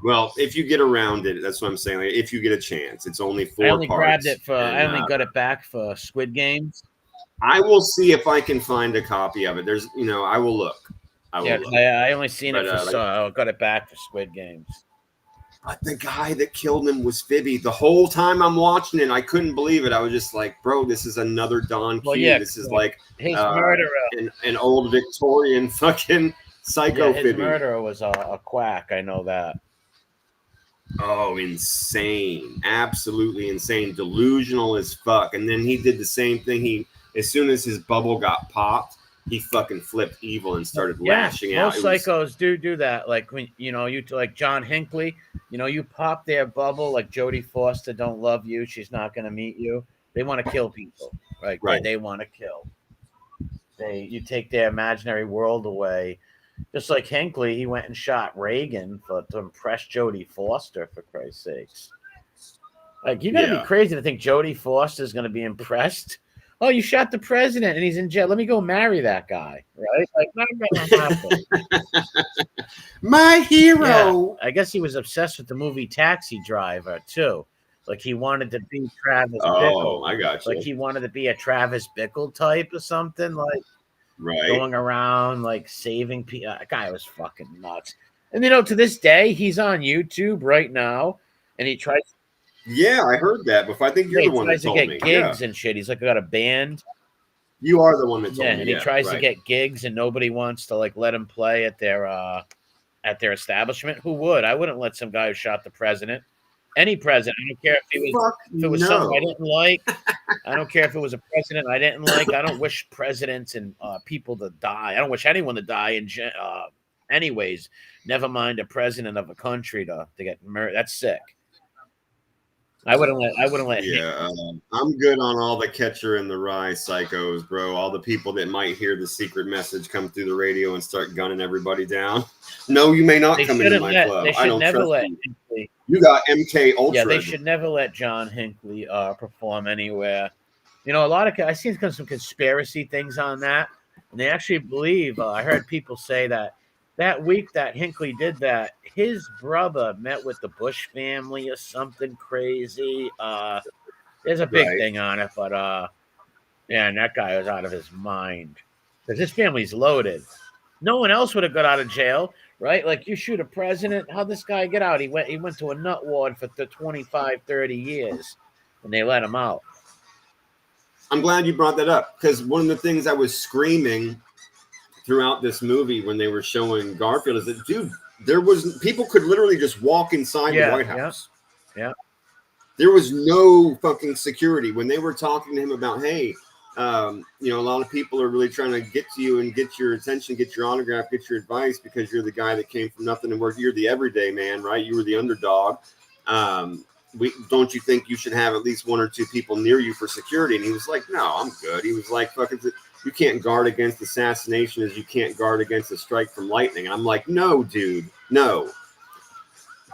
Well, if you get around it, that's what I'm saying. If you get a chance, it's only 4 parts. I only grabbed it I only got it back for Squid Games. I will see if I can find a copy of it. There's, I will look. I only seen it I got it back for Squid Games. But the guy that killed him was Phoebe. The whole time I'm watching it, I couldn't believe it. I was just like, bro, this is another Don Q. Well, yeah, this is like his murderer. An old Victorian fucking psycho. Yeah, his Phoebe. murderer was a quack. I know that. Oh, insane. Absolutely insane. Delusional as fuck. And then he did the same thing. As soon as his bubble got popped, he fucking flipped evil and started lashing out. Most psychos do that. Like when you like John Hinckley, you pop their bubble. Like Jodie Foster don't love you. She's not going to meet you. They want to kill people. Right. They want to kill. You take their imaginary world away. Just like Hinckley, he went and shot Reagan to impress Jodie Foster, for Christ's sakes. Like, you got to be crazy to think Jodie Foster is going to be impressed. Oh, you shot the president and he's in jail. Let me go marry that guy, right? Like, not going to happen. My hero. Yeah, I guess he was obsessed with the movie Taxi Driver, too. Like, he wanted to be Travis Bickle. Oh, I got you. Like, he wanted to be a Travis Bickle type or something, like. Right. Going around like saving people. That guy was fucking nuts. And to this day, he's on YouTube right now, and he tries. Yeah, I heard that before. I think you're the one that told me. He tries to get gigs and shit. He's like got a band. You are the one that told me. And he tries to get gigs, and nobody wants to like let him play at their establishment. Who would? I wouldn't let some guy who shot the president. Any president. I don't care if it was something I didn't like. I don't care if it was a president I didn't like. I don't wish presidents and people to die. I don't wish anyone to die. Anyways, never mind a president of a country to get murdered. That's sick. I wouldn't let. Yeah, I'm good on all the Catcher in the Rye psychos, bro. All the people that might hear the secret message come through the radio and start gunning everybody down. No, you may not come into my club. I don't trust you. You got MK Ultra. Yeah, they should never let John Hinckley perform anywhere. A lot of I've seen some conspiracy things on that, and they actually believe. I heard people say that week that Hinckley did that, his brother met with the Bush family or something crazy. There's a big thing on it, but and that guy was out of his mind because his family's loaded. No one else would have got out of jail. Right? Like you shoot a president. How'd this guy get out? He went to a nut ward for 25, 30 years, and they let him out. I'm glad you brought that up because one of the things I was screaming throughout this movie when they were showing Garfield is that, dude, people could literally just walk inside the White House. Yeah. There was no fucking security when they were talking to him about, hey, a lot of people are really trying to get to you and get your attention, get your autograph, get your advice because you're the guy that came from nothing and worked. You're the everyday man, right? You were the underdog. Don't you think you should have at least one or two people near you for security? And he was like, no, I'm good. He was like, fucking, you can't guard against assassination as you can't guard against a strike from lightning. And I'm like, no, dude, no.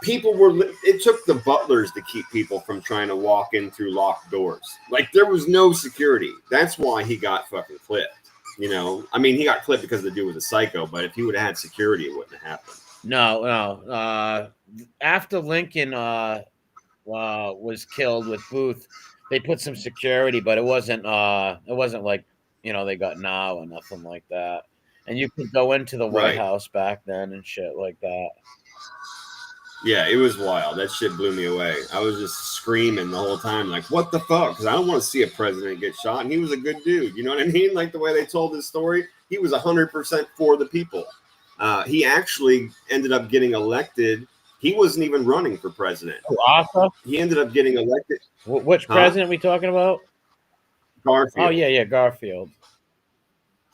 It took the butlers to keep people from trying to walk in through locked doors. Like there was no security. That's why he got fucking clipped. He got clipped because the dude was a psycho, but if he would have had security, it wouldn't have happened. No. After Lincoln was killed with Booth, they put some security, but it wasn't like, they got now or nothing like that. And you could go into the White House back then and shit like that. Yeah, it was wild. That shit blew me away. I was just screaming the whole time, like, what the fuck? Because I don't want to see a president get shot. And he was a good dude. You know what I mean? Like the way they told his story, he was 100% for the people. He actually ended up getting elected. He wasn't even running for president. Arthur? He ended up getting elected. Which president are we talking about? Garfield. Oh, yeah, Garfield.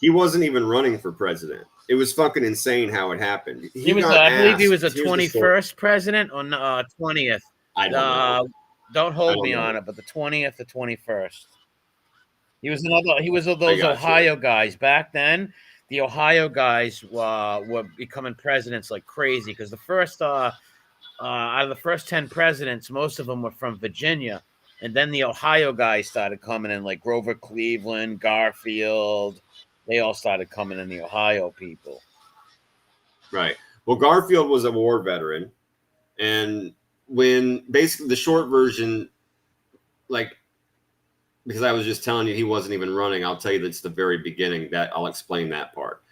He wasn't even running for president. It was fucking insane how it happened. I believe he was the 21st president or 20th. I don't know. Don't hold me on it, but the 20th, the 21st. He was of those Ohio guys. Back then, the Ohio guys were becoming presidents like crazy because the first out of the first 10 presidents, most of them were from Virginia. And then the Ohio guys started coming in, like Grover Cleveland, Garfield. They all started coming in, the Ohio people. Right. Well, Garfield was a war veteran. And when basically the short version, like, because I was just telling you he wasn't even running, I'll tell you that's the very beginning. That I'll explain that part.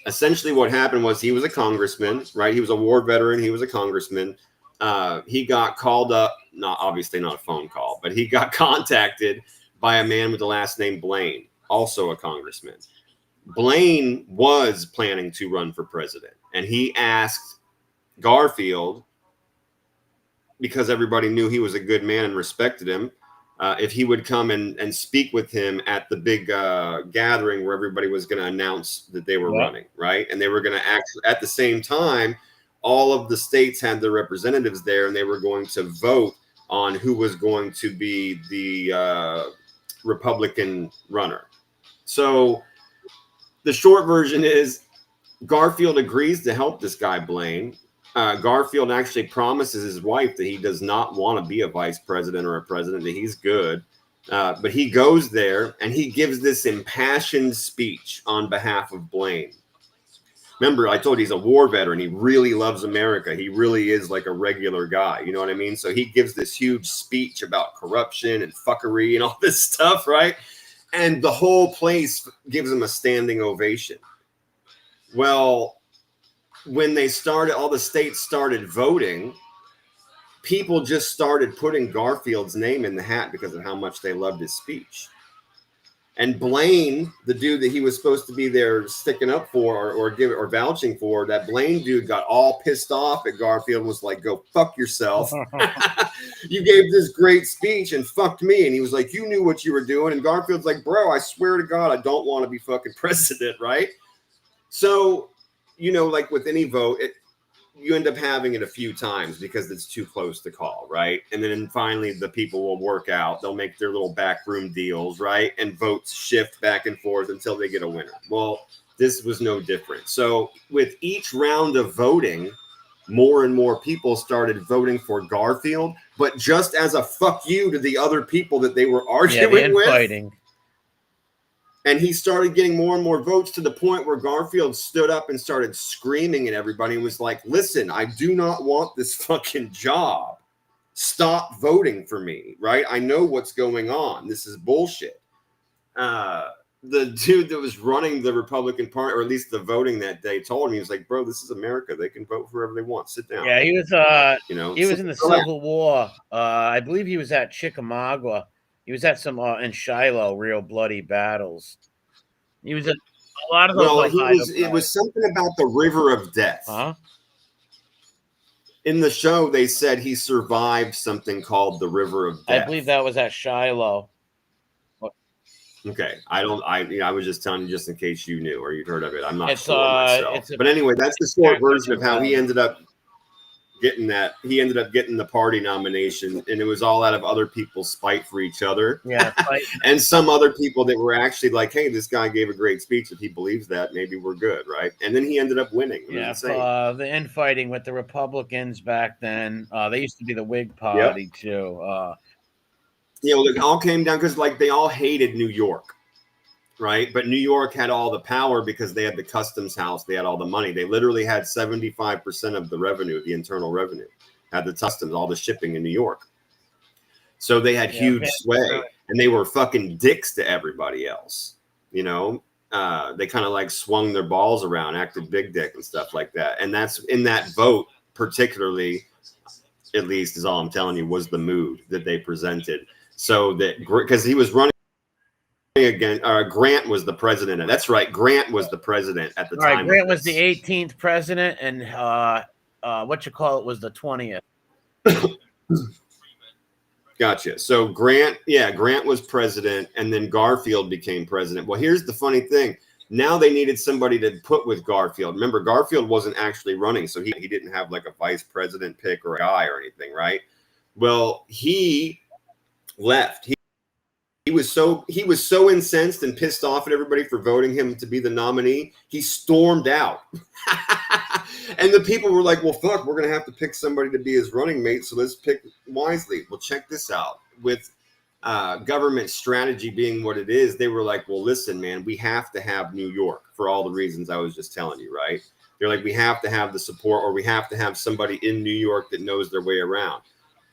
Essentially what happened was he was a congressman, right? He was a war veteran. He was a congressman. he got called up, obviously not a phone call, but he got contacted by a man with the last name Blaine, also a congressman. Blaine was planning to run for president, and he asked Garfield, because everybody knew he was a good man and respected him, if he would come and speak with him at the big gathering where everybody was going to announce that they were running, right? And they were going to actually, at the same time, all of the states had their representatives there, and they were going to vote on who was going to be the Republican runner. So the short version is Garfield agrees to help this guy, Blaine. Garfield actually promises his wife that he does not want to be a vice president or a president, that he's good. But he goes there and he gives this impassioned speech on behalf of Blaine. Remember, I told you he's a war veteran. He really loves America. He really is like a regular guy. You know what I mean? So he gives this huge speech about corruption and fuckery and all this stuff, right? And the whole place gives him a standing ovation. Well, when they started, all the states started voting, people just started putting Garfield's name in the hat because of how much they loved his speech. And Blaine, the dude that he was supposed to be there sticking up for or vouching for, that Blaine dude got all pissed off at Garfield and was like, go fuck yourself. You gave this great speech and fucked me. And he was like, you knew what you were doing. And Garfield's like, bro, I swear to God, I don't want to be fucking president, right? So, you know, like with any vote, you end up having it a few times because it's too close to call, right? And then finally the people will work out. They'll make their little backroom deals, right? And votes shift back and forth until they get a winner. Well, this was no different. So with each round of voting, more and more people started voting for Garfield, but just as a fuck you to the other people that they were arguing with. Fighting. And he started getting more and more votes to the point where Garfield stood up and started screaming at everybody and was like, listen, I do not want this fucking job. Stop voting for me, right? I know what's going on. This is bullshit. The dude that was running the Republican Party, or at least the voting that day, told me, he was like, bro, this is America. They can vote for whoever they want. Sit down. Yeah, he was he was in the Civil War. I believe he was at Chickamauga. He was at some in Shiloh, real bloody battles. He was at a lot of those. Well, it was something about the River of Death. Huh? In the show, they said he survived something called the River of Death. I believe that was at Shiloh. Okay, I was just telling you just in case you knew or you'd heard of it. I'm not sure myself. But anyway, that's the short version of how he ended up getting that. He ended up getting the party nomination, and it was all out of other people's spite for each other. Yeah, and some other people that were actually like, hey, this guy gave a great speech. If he believes that, maybe we're good, right? And then he ended up winning. The infighting with the Republicans back then, they used to be the Whig Party too. It all came down because like they all hated New York. Right. But New York had all the power because they had the customs house. They had all the money. They literally had 75% of the revenue, the internal revenue, had the customs, all the shipping in New York. So they had huge sway, and they were fucking dicks to everybody else. You know, they kind of like swung their balls around, acted big dick and stuff like that. And that's in that vote, particularly, at least is all I'm telling you, was the mood that they presented. So that because he was running again, Grant was the president. And that's right. Grant was the president at the time. Grant was the 18th president, and was the 20th. Gotcha. So Grant was president, and then Garfield became president. Well, here's the funny thing. Now they needed somebody to put with Garfield. Remember, Garfield wasn't actually running, so he didn't have like a vice president pick or a guy or anything, right? Well, he left. He was so incensed and pissed off at everybody for voting him to be the nominee. He stormed out. And the people were like, well, fuck, we're going to have to pick somebody to be his running mate. So let's pick wisely. Well, check this out. With government strategy being what it is, they were like, well, listen, man, we have to have New York for all the reasons I was just telling you, right? They're like, we have to have the support, or we have to have somebody in New York that knows their way around.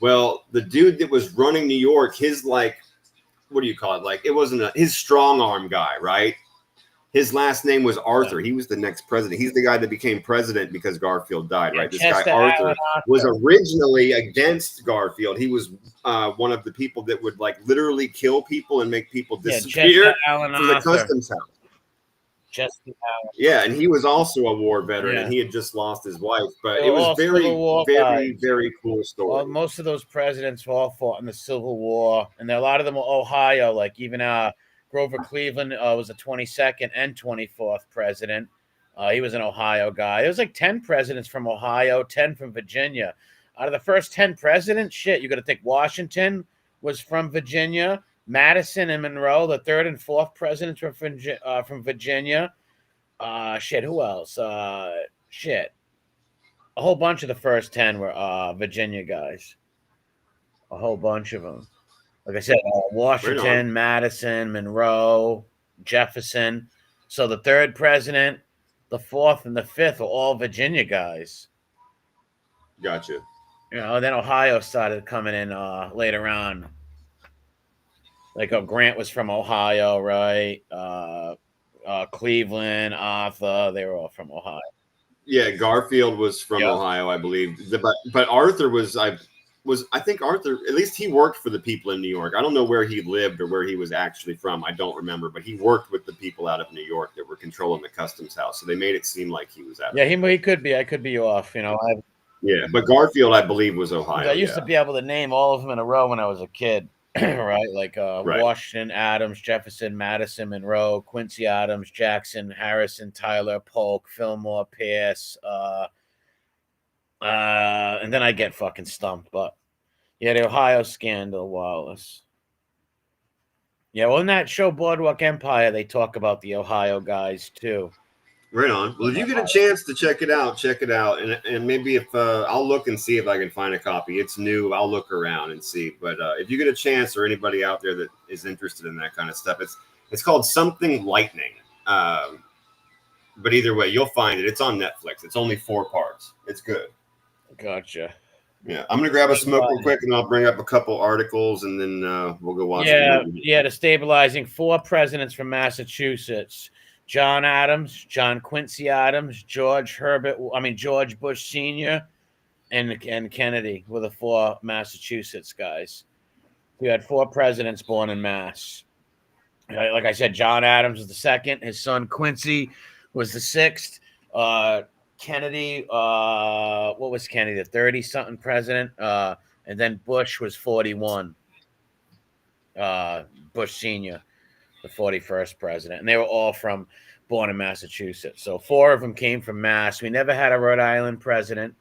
Well, the dude that was running New York, his like, what do you call it? Like, it wasn't his strong arm guy, right? His last name was Arthur. He was the next president. He's the guy that became president because Garfield died, right? This guy Arthur was originally against Garfield. He was one of the people that would like literally kill people and make people disappear from the customs house. Yeah, and he was also a war veteran, and he had just lost his wife. But it was very cool story. Well, most of those presidents all fought in the Civil War, and a lot of them were Ohio. Like even Grover Cleveland was the 22nd and 24th president. He was an Ohio guy. There was like 10 presidents from Ohio, 10 from Virginia. Out of the first 10 presidents, shit, you got to think Washington was from Virginia. Madison and Monroe, the third and fourth presidents were from Virginia. Shit, who else? Shit. A whole bunch of the first 10 were Virginia guys. A whole bunch of them. Like I said, Washington, Madison, Monroe, Jefferson. So the third president, the fourth, and the fifth are all Virginia guys. Gotcha. You know, then Ohio started coming in later on. Like Grant was from Ohio, right? Cleveland, Arthur, they were all from Ohio. Yeah, Garfield was from Ohio, I believe. But Arthur was, I think Arthur, at least he worked for the people in New York. I don't know where he lived or where he was actually from. I don't remember, but he worked with the people out of New York that were controlling the customs house. So they made it seem like he was out. Yeah, he could be. I could be off, you know. Yeah, but Garfield, I believe, was Ohio. I used to be able to name all of them in a row when I was a kid. Right, like Washington, Adams, Jefferson, Madison, Monroe, Quincy Adams, Jackson, Harrison, Tyler, Polk, Fillmore, Pierce, and then I get fucking stumped. But yeah, the Ohio scandal, Wallace. Yeah, well, in that show Boardwalk Empire, they talk about the Ohio guys too. Right on. Well, if you get a chance to check it out, and maybe if I'll look and see if I can find a copy. It's new. I'll look around and see. But if you get a chance, or anybody out there that is interested in that kind of stuff, it's called Something Lightning. But either way, you'll find it. It's on Netflix. It's only 4 parts. It's good. Gotcha. Yeah, I'm gonna grab a smoke real quick, and I'll bring up a couple articles, and then we'll go watch. Yeah, destabilizing 4 presidents from Massachusetts. John Adams, John Quincy Adams, George Bush Sr., and Kennedy were the 4 Massachusetts guys. We had 4 presidents born in Mass. Like I said, John Adams was the 2nd. His son Quincy was the 6th. Kennedy, what was Kennedy? The 30-something president. And then Bush was 41. Bush Sr., the 41st president, and they were all born in Massachusetts. So 4 of them came from Mass. We never had a Rhode Island president.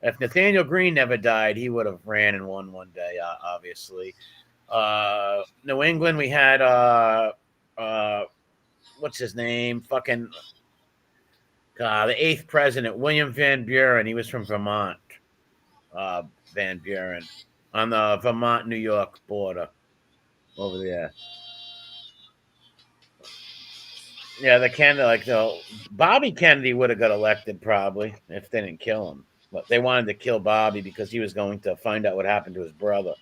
If Nathaniel Greene never died, he would have ran and won one day, obviously. New England, we had what's his name? Fucking the 8th president, William Van Buren. He was from Vermont. Van Buren on the Vermont-New York border over there. Yeah, Bobby Kennedy would have got elected probably if they didn't kill him. But they wanted to kill Bobby because he was going to find out what happened to his brother.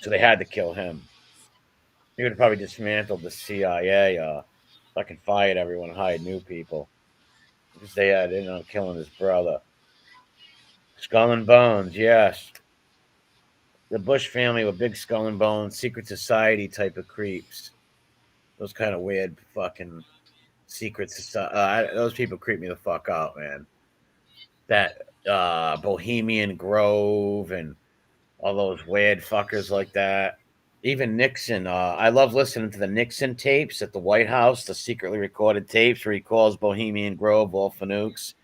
So they had to kill him. He would have probably dismantled the CIA, fucking fired everyone, hired new people. Because they ended up killing his brother. Skull and Bones, yes. The Bush family were big Skull and Bones, secret society type of creeps. Those kind of weird fucking secret society. Those people creep me the fuck out, man. That Bohemian Grove and all those weird fuckers like that. Even Nixon. I love listening to the Nixon tapes at the White House, the secretly recorded tapes where he calls Bohemian Grove all fanooks.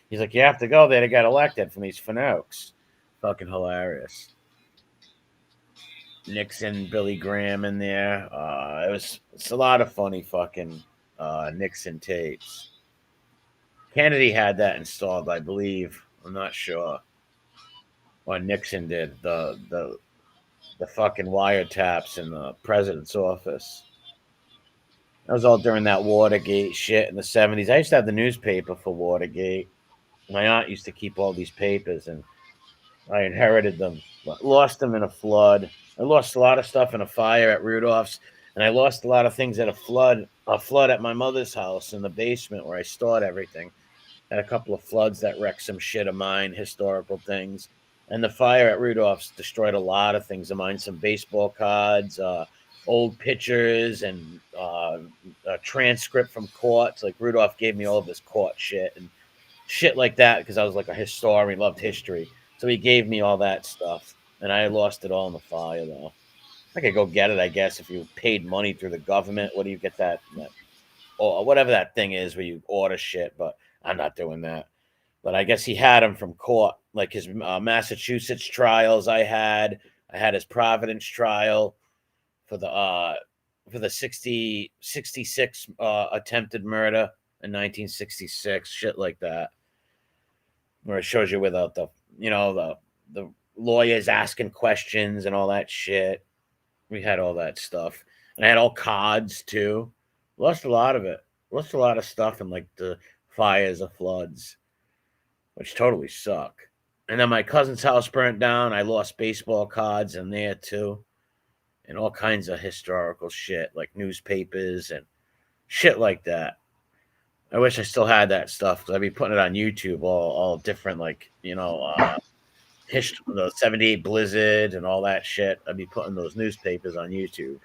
He's like, you have to go there to get elected from these fanooks. Fucking hilarious. Nixon, Billy Graham in there. It's a lot of funny fucking Nixon tapes. Kennedy had that installed, I believe. I'm not sure. Or Nixon did the fucking wiretaps in the president's office. That was all during that Watergate shit in the 70s. I used to have the newspaper for Watergate. My aunt used to keep all these papers, and I inherited them. Lost them in a flood. I lost a lot of stuff in a fire at Rudolph's. and I lost a lot of things at a flood at my mother's house in the basement where I stored everything. Had a couple of floods that wrecked some shit of mine, historical things. And the fire at Rudolph's destroyed a lot of things of mine, some baseball cards, old pictures, and a transcript from courts. Like Rudolph gave me all of his court shit and shit like that because I was like a historian, loved history. So he gave me all that stuff. And I lost it all in the fire, though. I could go get it, I guess, if you paid money through the government. What do you get that or whatever that thing is where you order shit? But I'm not doing that. But I guess he had him from court, like his Massachusetts trials. I had his Providence trial for the 66 attempted murder in 1966, shit like that, where it shows you without the lawyers asking questions and all that shit. We had all that stuff, and I had all cards too. Lost a lot of it. Lost a lot of stuff in like the fires or floods, which totally suck. And then my cousin's house burnt down. I lost baseball cards in there too, and all kinds of historical shit, like newspapers and shit like that. I wish I still had that stuff because I'd be putting it on YouTube, all different, like, history, the 78 blizzard and all that shit. I'd be putting those newspapers on YouTube.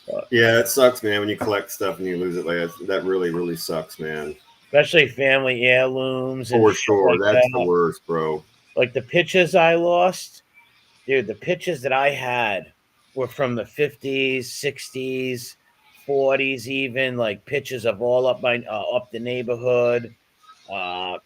But, yeah, it sucks, man, when you collect stuff and you lose it. Like that really, really sucks, man. especially family heirlooms. And For sure. like That's that. the worst, bro. Like the pictures I lost, dude, the pictures that I had were from the 50s, 60s, 40s, even like pictures of all up the neighborhood.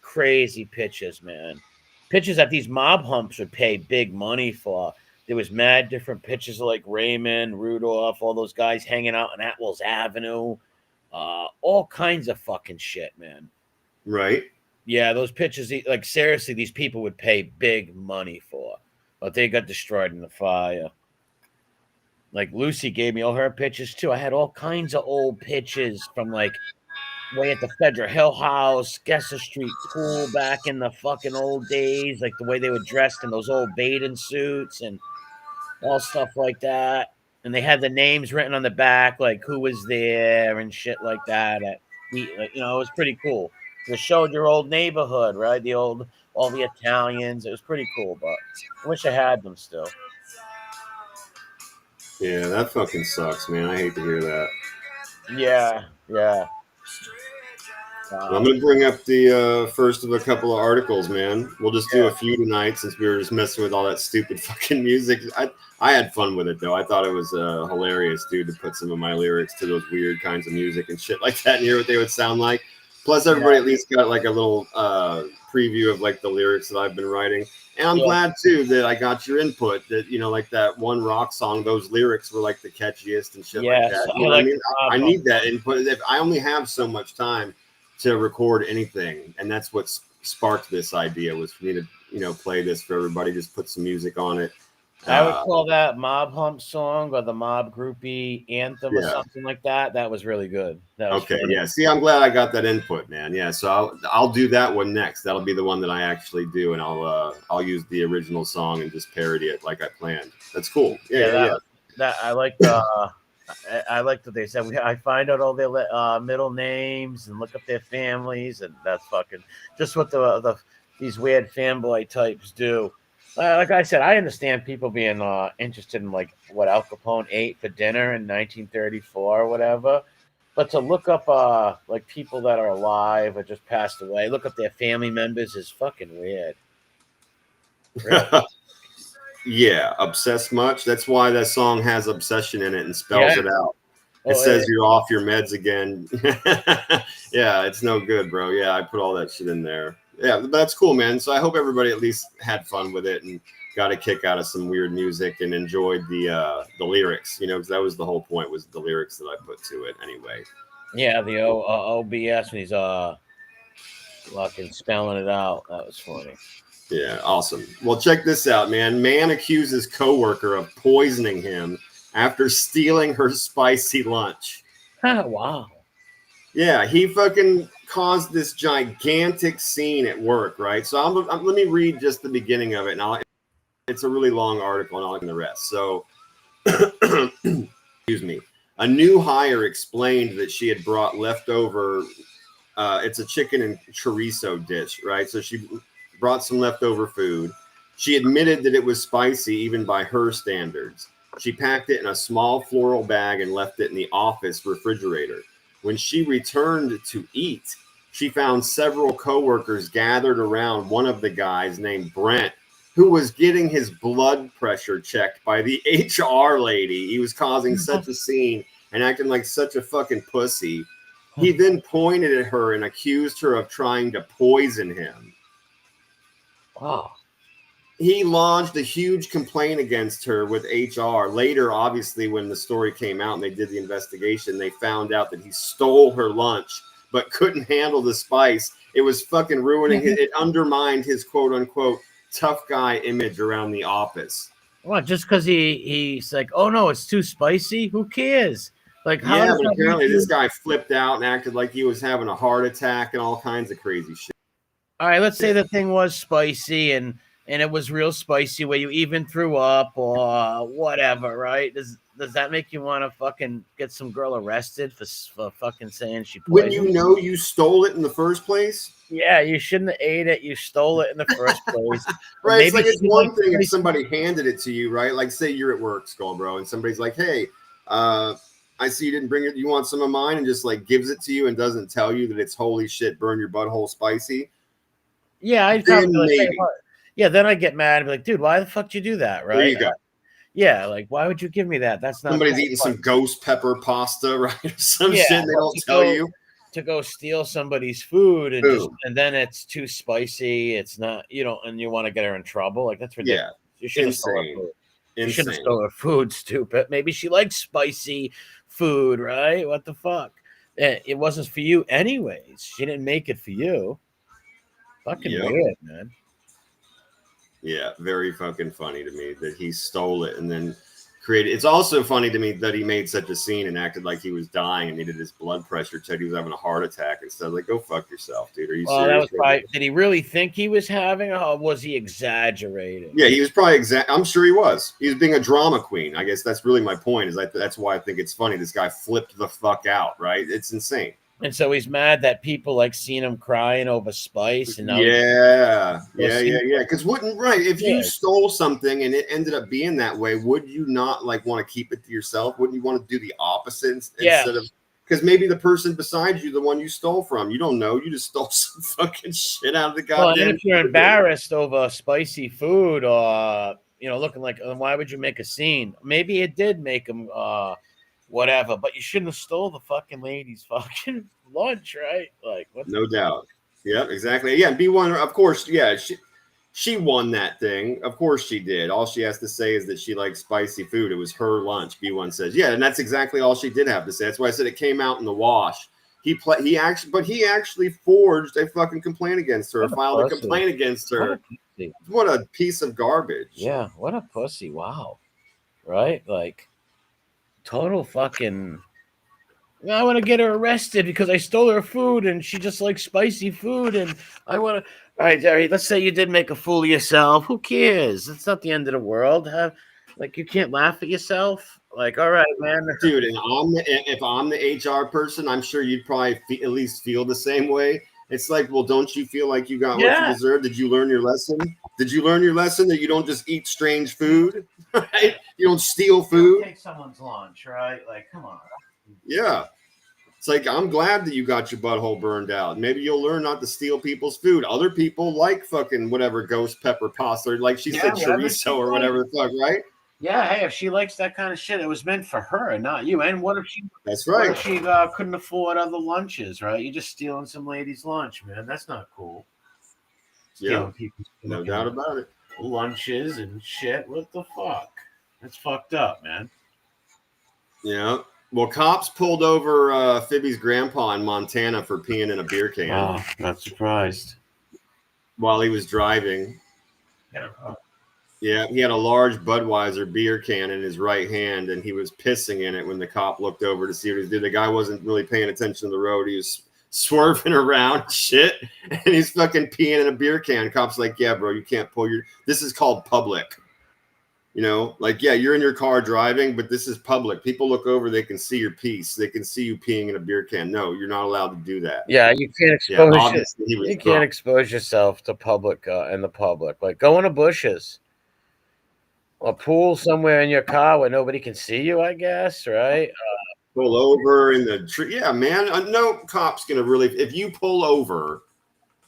Crazy pictures, man. Pictures that these mob humps would pay big money for. There was mad different pictures of like Raymond, Rudolph, all those guys hanging out on Atwell's Avenue. All kinds of fucking shit, man. Right. Yeah, those pictures, like seriously, these people would pay big money for, but they got destroyed in the fire. Like Lucy gave me all her pictures too. I had all kinds of old pictures from like way at the Federal Hill House, Gesser Street Pool back in the fucking old days, like the way they were dressed in those old bathing suits and all stuff like that. And they had the names written on the back, like who was there and shit like that. It was pretty cool. It showed your old neighborhood, right? All the Italians. It was pretty cool, but I wish I had them still. Yeah, that fucking sucks, man. I hate to hear that. Yeah. I'm going to bring up the first of a couple of articles, man. We'll just do a few tonight since we were just messing with all that stupid fucking music. I had fun with it, though. I thought it was hilarious, dude, to put some of my lyrics to those weird kinds of music and shit like that and hear what they would sound like. Plus, everybody at least got like a little preview of like the lyrics that I've been writing. And I'm glad, too, that I got your input that, like that one rock song, those lyrics were like the catchiest and shit like that. You know what I mean? I need that input. If I only have so much time to record anything, and that's what sparked this idea, was for me to play this for everybody, just put some music on it. I would call that Mob Hump song or the Mob Groupie Anthem or something like that. That was really good. That was okay, funny. yeah. See, I'm glad I got that input, man. Yeah, so I'll do that one next. That'll be the one that I actually do, and I'll use the original song and just parody it like I planned. That's cool. Yeah. That I liked. I liked what they said. I find out all their middle names and look up their families, and that's fucking just what these weird fanboy types do. Like I said, I understand people being interested in like what Al Capone ate for dinner in 1934 or whatever, but to look up like people that are alive or just passed away, look up their family members is fucking weird. Really? Yeah, obsessed much. That's why that song has obsession in it and spells it out. It says you're off your meds again. Yeah, it's no good, bro. Yeah, I put all that shit in there. Yeah, but that's cool, man. So I hope everybody at least had fun with it and got a kick out of some weird music and enjoyed the lyrics, because that was the whole point, was the lyrics that I put to it anyway. Yeah, the OBS when he's fucking spelling it out. That was funny. Yeah, awesome. Well, check this out, man. Man accuses coworker of poisoning him after stealing her spicy lunch. Wow. Yeah, he fucking caused this gigantic scene at work, right? So let me read just the beginning of it. It's a really long article, and I'll get the rest. So excuse me, a new hire explained that she had brought leftover. It's a chicken and chorizo dish, right? So she brought some leftover food. She admitted that it was spicy even by her standards. She packed it in a small floral bag and left it in the office refrigerator. When she returned to eat, she found several coworkers gathered around one of the guys named Brent, who was getting his blood pressure checked by the HR lady. He was causing such a scene and acting like such a fucking pussy. He then pointed at her and accused her of trying to poison him. Wow. He lodged a huge complaint against her with HR. Later, obviously, when the story came out and they did the investigation, they found out that he stole her lunch but couldn't handle the spice. It was fucking ruining it. It undermined his quote unquote tough guy image around the office. What, just because he's like, oh no, it's too spicy? Who cares? Like, how yeah, but apparently this guy flipped out and acted like he was having a heart attack and all kinds of crazy shit. All right, let's say the thing was spicy and it was real spicy where you even threw up or whatever, right? Does that make you want to fucking get some girl arrested for fucking saying she poisoned? When you know you stole it in the first place? Yeah, you shouldn't have ate it. You stole it in the first place. Right, it's like it's one thing if somebody handed it to you, right? Like say you're at work, Skull Bro, and somebody's like, hey, I see you didn't bring it. You want some of mine? And just like gives it to you and doesn't tell you that it's holy shit, burn your butthole spicy. Yeah, I'd probably like, hey, yeah, then I get mad and be like, dude, why the fuck did you do that? Right? There you go. Yeah, like why would you give me that? That's not somebody's eating some ghost pepper pasta, right? Or some shit they don't tell you. To go steal somebody's food and then it's too spicy. It's not, and you want to get her in trouble. Like that's ridiculous. Yeah, you should have stole her food. You should have stole her food, stupid. Maybe she likes spicy food, right? What the fuck? It wasn't for you anyways. She didn't make it for you. Fucking weird, man. Yeah, very fucking funny to me that he stole it and then created. It's also funny to me that he made such a scene and acted like he was dying and needed his blood pressure checked. He was having a heart attack and stuff. Like, go fuck yourself, dude. Are you serious? That was probably, did he really think he was having, or was he exaggerating? Yeah, he was probably I'm sure he was. He was being a drama queen. I guess that's really my point. That's why I think it's funny. This guy flipped the fuck out. Right? It's insane. And so he's mad that people like seen him crying over spice. And now yeah. Because if you stole something and it ended up being that way, would you not like want to keep it to yourself? Wouldn't you want to do the opposite instead of? Because maybe the person beside you, the one you stole from, you don't know. You just stole some fucking shit out of the goddamn. Well, and if you're embarrassed over spicy food or looking like, why would you make a scene? Maybe it did make him. Whatever, but you shouldn't have stole the fucking lady's fucking lunch, right? Like, no doubt. Yeah, exactly. Yeah, B1, of course. Yeah, she won that thing. Of course she did. All she has to say is that she likes spicy food. It was her lunch. B1 says, yeah, and that's exactly all she did have to say. That's why I said it came out in the wash. He actually forged a fucking complaint against her, filed a complaint against her. What a piece of garbage. Yeah, what a pussy. Wow. Right? Like. Total fucking. I want to get her arrested because I stole her food and she just likes spicy food. And I want to. All right, Jerry, let's say you did make a fool of yourself. Who cares? It's not the end of the world. Like, you can't laugh at yourself. Like, all right, man. Dude, and if I'm the HR person, I'm sure you'd probably at least feel the same way. It's like, well, don't you feel like you got what you deserve? Did you learn your lesson? Did you learn your lesson that you don't just eat strange food? Right? You don't steal food. Take someone's lunch, right? Like, come on. Yeah. It's like, I'm glad that you got your butthole burned out. Maybe you'll learn not to steal people's food. Other people like fucking whatever ghost pepper pasta, or like she said, chorizo or whatever the fuck, right? Yeah, hey, if she likes that kind of shit, it was meant for her, not you. And what if she? That's right. What if she couldn't afford other lunches, right? You're just stealing some lady's lunch, man. That's not cool. Stealing people's no doubt about it. Lunches and shit. What the fuck? That's fucked up, man. Yeah. Well, cops pulled over Phoebe's grandpa in Montana for peeing in a beer can. Oh, not surprised. While he was driving. Yeah, he had a large Budweiser beer can in his right hand, and he was pissing in it when the cop looked over to see what he was doing. The guy wasn't really paying attention to the road. He was swerving around shit, and he's fucking peeing in a beer can. Cop's like, yeah, bro, you can't pull your – this is called public. You know, like, yeah, you're in your car driving, but this is public. People look over, they can see your piece. They can see you peeing in a beer can. No, you're not allowed to do that. Yeah, you can't Yeah, expose obviously he was you can't drunk. expose yourself to public in the public. Like go in the bushes. A pool somewhere in your car where nobody can see you, I guess, right? Pull over in the tree. Yeah, man. No cop's gonna really. If you pull over,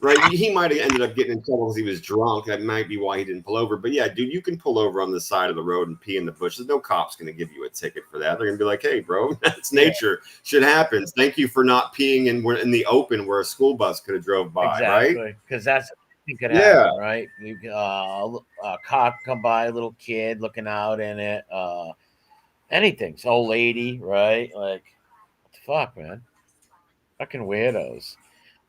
right? He might have ended up getting in trouble because he was drunk. That might be why he didn't pull over. But yeah, dude, you can pull over on the side of the road and pee in the bushes. No cop's gonna give you a ticket for that. They're gonna be like, "Hey, bro, that's nature. Shit happens. Thank you for not peeing in the open where a school bus could have drove by." Exactly, right? because that's could Yeah. happen, right? You a cop come by, a little kid looking out in it, anything, it's old lady, right? Like, what the fuck, man? Fucking weirdos.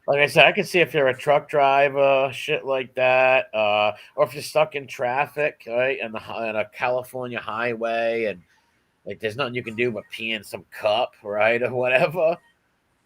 Like I said, I can see if you're a truck driver, shit like that, or if you're stuck in traffic, right, and a California highway, and like there's nothing you can do but pee in some cup, right, or whatever.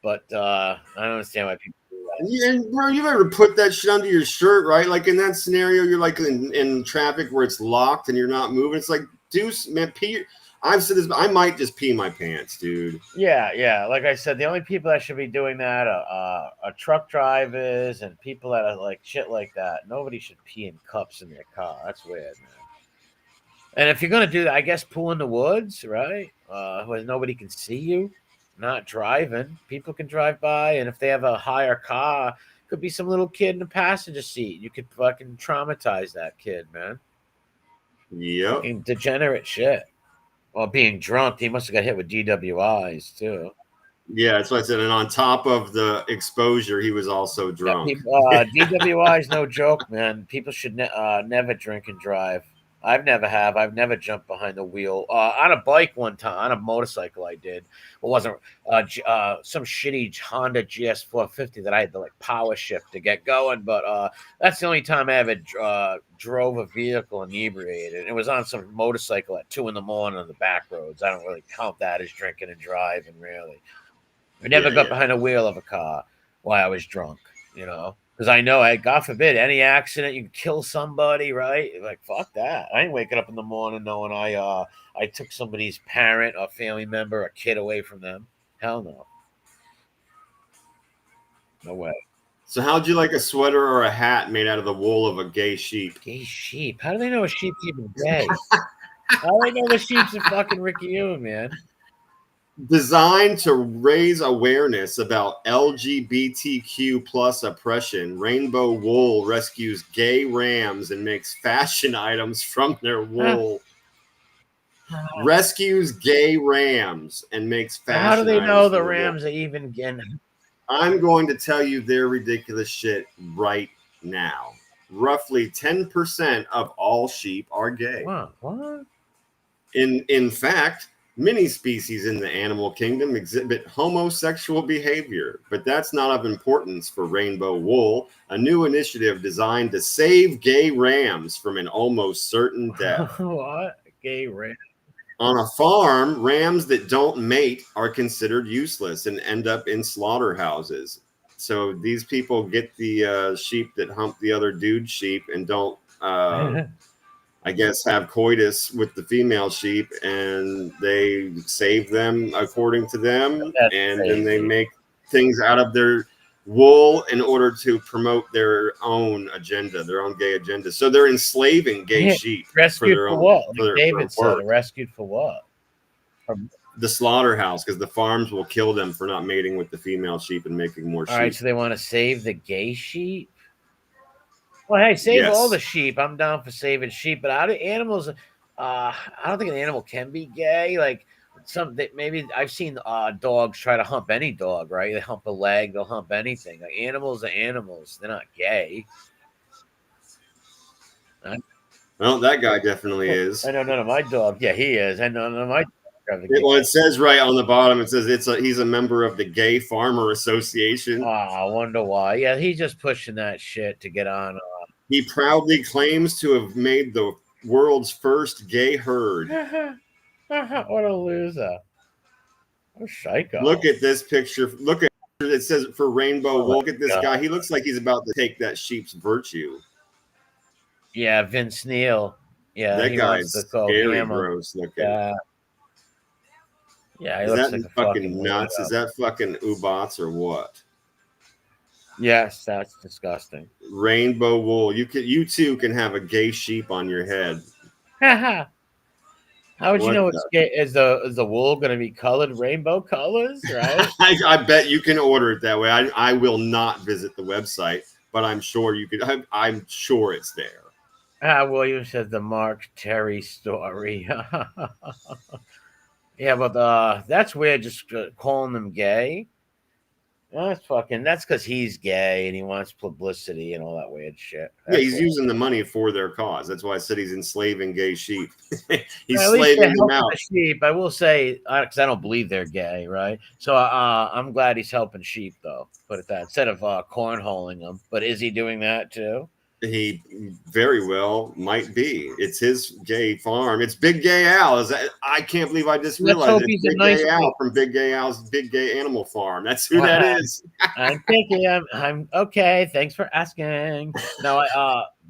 But I don't understand why people do that. Yeah, bro, you ever put that shit under your shirt, right? Like in that scenario, you're like in traffic where it's locked and you're not moving. It's like, deuce, man, pee. I've said this, I might just pee my pants, dude. Yeah. Like I said, the only people that should be doing that are truck drivers and people that are like shit like that. Nobody should pee in cups in their car. That's weird, man. And if you're gonna do that, I guess pool in the woods, right? Where nobody can see you, not driving. People can drive by, and if they have a higher car, could be some little kid in the passenger seat. You could fucking traumatize that kid, man. Yep. Fucking degenerate shit. Well, being drunk, he must have got hit with DWIs too. Yeah, that's what I said. And on top of the exposure, he was also drunk. Yeah, DWI is no joke, man. People should never drink and drive. I've never jumped behind the wheel on a bike one time. On a motorcycle, I did. It wasn't some shitty Honda GS450 that I had to like power shift to get going. But that's the only time I ever drove a vehicle inebriated. It was on some motorcycle at 2 a.m. on the back roads. I don't really count that as drinking and driving, really. I never got behind the wheel of a car while I was drunk, you know. Because I know, God forbid, any accident, you can kill somebody, right? Like, fuck that. I ain't waking up in the morning knowing I took somebody's parent or family member or kid away from them. Hell no. No way. So how'd you like a sweater or a hat made out of the wool of a gay sheep? Gay sheep? How do they know a sheep's even gay? How do they know the sheep's a fucking Ricky Ewan, man? Designed to raise awareness about LGBTQ plus oppression, Rainbow Wool rescues gay rams and makes fashion items from their wool. Rescues gay rams and makes fashion items. How do they know the rams are even getting? I'm going to tell you their ridiculous shit right now. Roughly 10% of all sheep are gay. Wow, what? In fact, many species in the animal kingdom exhibit homosexual behavior, but that's not of importance for Rainbow Wool, a new initiative designed to save gay rams from an almost certain death. What? Gay ram? On a farm, rams that don't mate are considered useless and end up in slaughterhouses. So these people get the sheep that hump the other dude sheep and don't I guess, have coitus with the female sheep, and they save them according to them. That's and crazy. Then they make things out of their wool in order to promote their own agenda, their own gay agenda. So they're enslaving gay sheep. Rescued for what? For their, David for said, rescued for what? The slaughterhouse, because the farms will kill them for not mating with the female sheep and making more sheep. All right, so they want to save the gay sheep? Well, hey, save all the sheep. I'm down for saving sheep, but animals, I don't think an animal can be gay. Like maybe I've seen dogs try to hump any dog, right? They hump a leg, they'll hump anything. Like animals are animals. They're not gay. Well, that guy definitely is. I know none of my dog. Yeah, he is. I know none of my. Well, it says right on the bottom, it says he's a member of the Gay Farmer Association. I wonder why. Yeah, he's just pushing that shit to get on. He proudly claims to have made the world's first gay herd. What a loser. What a psycho. Look at this picture. Look at it says for Rainbow. Look at this guy. He looks like he's about to take that sheep's virtue. Yeah, Vince Neil. Yeah, That he wants guy's to go scary, ham on. gross looking. Yeah, yeah, he Is looks that like a fucking fucking nuts? weirdo. Is that fucking Ubats or what? Yes, that's disgusting. Rainbow wool. You too can have a gay sheep on your head. How would you What know it's the? gay? Is the wool going to be colored rainbow colors? Right? I bet you can order it that way. I will not visit the website, but I'm sure you could. I'm sure it's there. William says the Mark Terry story. Yeah, but that's weird. Just calling them gay. That's because he's gay and he wants publicity and all that weird shit. Yeah, That's he's weird. using the money for their cause. That's why I said he's enslaving gay sheep. He's At least they're slaving them helping out. the sheep. I will say, because I don't believe they're gay, right? So I'm glad he's helping sheep, though. Put it that instead of cornholing them. But is he doing that too? He very well might be. It's his gay farm. It's Big Gay Al. I can't believe I just Let's realized hope it's he's a Big nice Gay Al boy. from Big Gay Al's Big Gay Animal Farm. That's who that is. I'm thinking. I'm okay. Thanks for asking. No,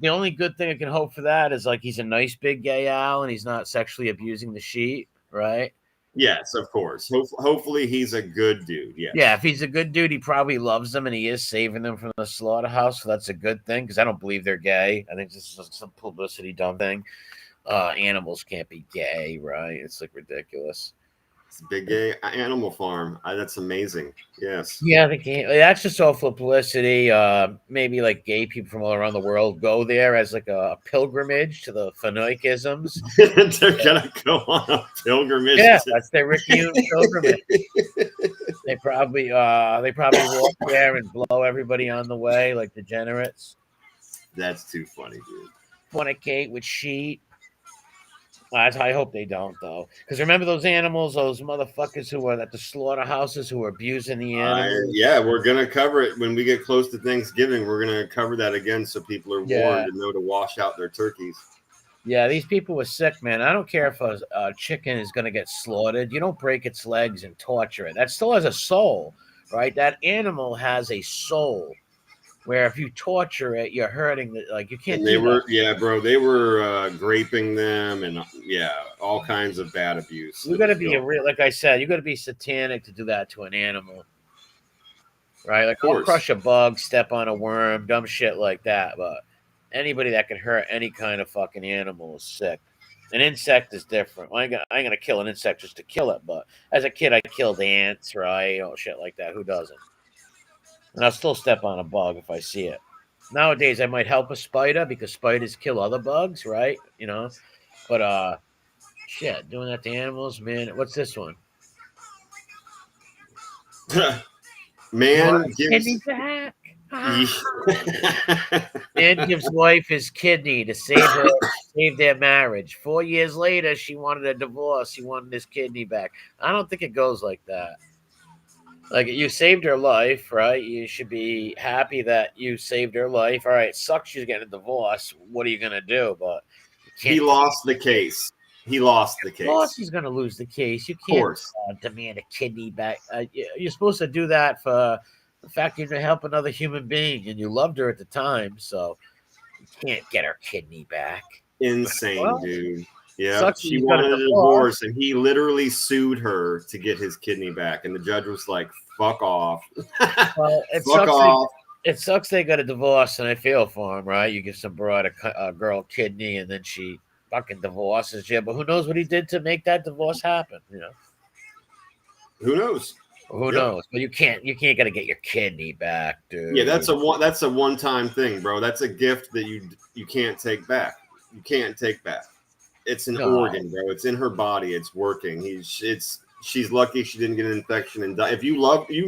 the only good thing I can hope for that is like he's a nice big gay Al and he's not sexually abusing the sheep, right? Yes, of course. Hopefully he's a good dude. Yes. Yeah, if he's a good dude, he probably loves them and he is saving them from the slaughterhouse. So that's a good thing because I don't believe they're gay. I think this is some publicity dumb thing. Animals can't be gay, right? It's like ridiculous. It's Big Gay Animal Farm. That's amazing. Yes. Yeah, they can't. That's just all for publicity. Maybe like gay people from all around the world go there as like a pilgrimage to the Phoenicians. They're gonna go on a pilgrimage. Yeah, that's their Ricky pilgrimage. They probably walk there and blow everybody on the way like degenerates. That's too funny, dude. Fornicate with sheep. I hope they don't though, because remember those animals, those motherfuckers who are at the slaughterhouses who are abusing the animals. Yeah, we're gonna cover it when we get close to Thanksgiving. We're gonna cover that again, so people are warned and know to wash out their turkeys. Yeah, these people were sick, man. I don't care if a chicken is going to get slaughtered. You don't break its legs and torture it. That still has a soul, right? That animal has a soul. Where if you torture it, you're hurting it. Like you can't. And they were graping them and all kinds of bad abuse. You got to be like I said, you got to be satanic to do that to an animal, right? Like I'll crush a bug, step on a worm, dumb shit like that. But anybody that can hurt any kind of fucking animal is sick. An insect is different. Well, I ain't gonna kill an insect just to kill it. But as a kid, I killed ants, right? Shit like that. Who doesn't? And I'll still step on a bug if I see it. Nowadays, I might help a spider because spiders kill other bugs, right? But shit, doing that to animals, man. What's this one? Man gives back. Man gives wife his kidney to save their marriage. 4 years later, she wanted a divorce. He wanted his kidney back. I don't think it goes like that. Like you saved her life, right? You should be happy that you saved her life. All right, it sucks she's getting a divorce. What are you gonna do? But he lost the case. He lost the case. Of course, he's gonna lose the case. You can't demand a kidney back. You're supposed to do that for the fact you're gonna help another human being, and you loved her at the time, so you can't get her kidney back. Insane, dude. Yeah, she wanted a divorce, and he literally sued her to get his kidney back. And the judge was like, "Fuck off." Well, fuck off. It sucks they got a divorce, and I feel for him, right? You give some broad a girl kidney, and then she fucking divorces you. But who knows what he did to make that divorce happen? Who knows? Who knows? But you can't gotta get your kidney back, dude. Yeah, that's a one-time thing, bro. That's a gift that you can't take back. You can't take back. It's an organ, bro. It's in her body. It's working. She's lucky she didn't get an infection and die. If you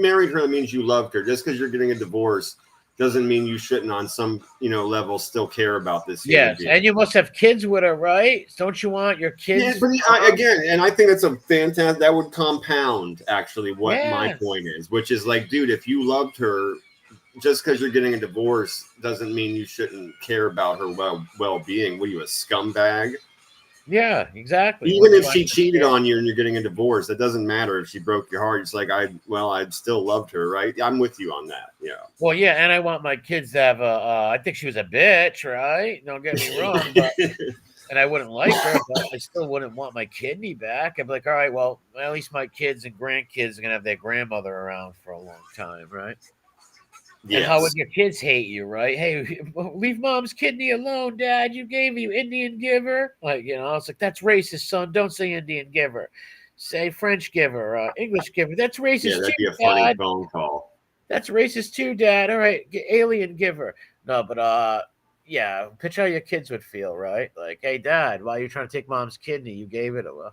married her, that means you loved her. Just because you're getting a divorce doesn't mean you shouldn't, on some level, still care about this. Yes, and you must have kids with her, right? Don't you want your kids? Yeah, again, and I think that's a fantastic. That would compound actually what my point is, which is like, dude, if you loved her, just because you're getting a divorce doesn't mean you shouldn't care about her well-being. What are you, a scumbag? Yeah, exactly. Even if she cheated on you and you're getting a divorce, that doesn't matter if she broke your heart. It's like, I still loved her, right? I'm with you on that. Yeah. Well, yeah, and I want my kids to have I think she was a bitch, right? Don't get me wrong, but and I wouldn't like her, but I still wouldn't want my kidney back. I'd be like, all right, well, at least my kids and grandkids are gonna have their grandmother around for a long time, right? And how would Yes. your kids hate you, right? Hey, leave mom's kidney alone, Dad. You gave you Indian giver. Like, it's like, that's racist, son. Don't say Indian giver. Say French giver, English giver. That's Yeah, racist too, that'd be a funny Dad. phone call. That's racist too, Dad. All right, alien giver. No, but yeah, picture how your kids would feel, right? Like, hey, Dad, why are you trying to take mom's kidney? You gave it to her.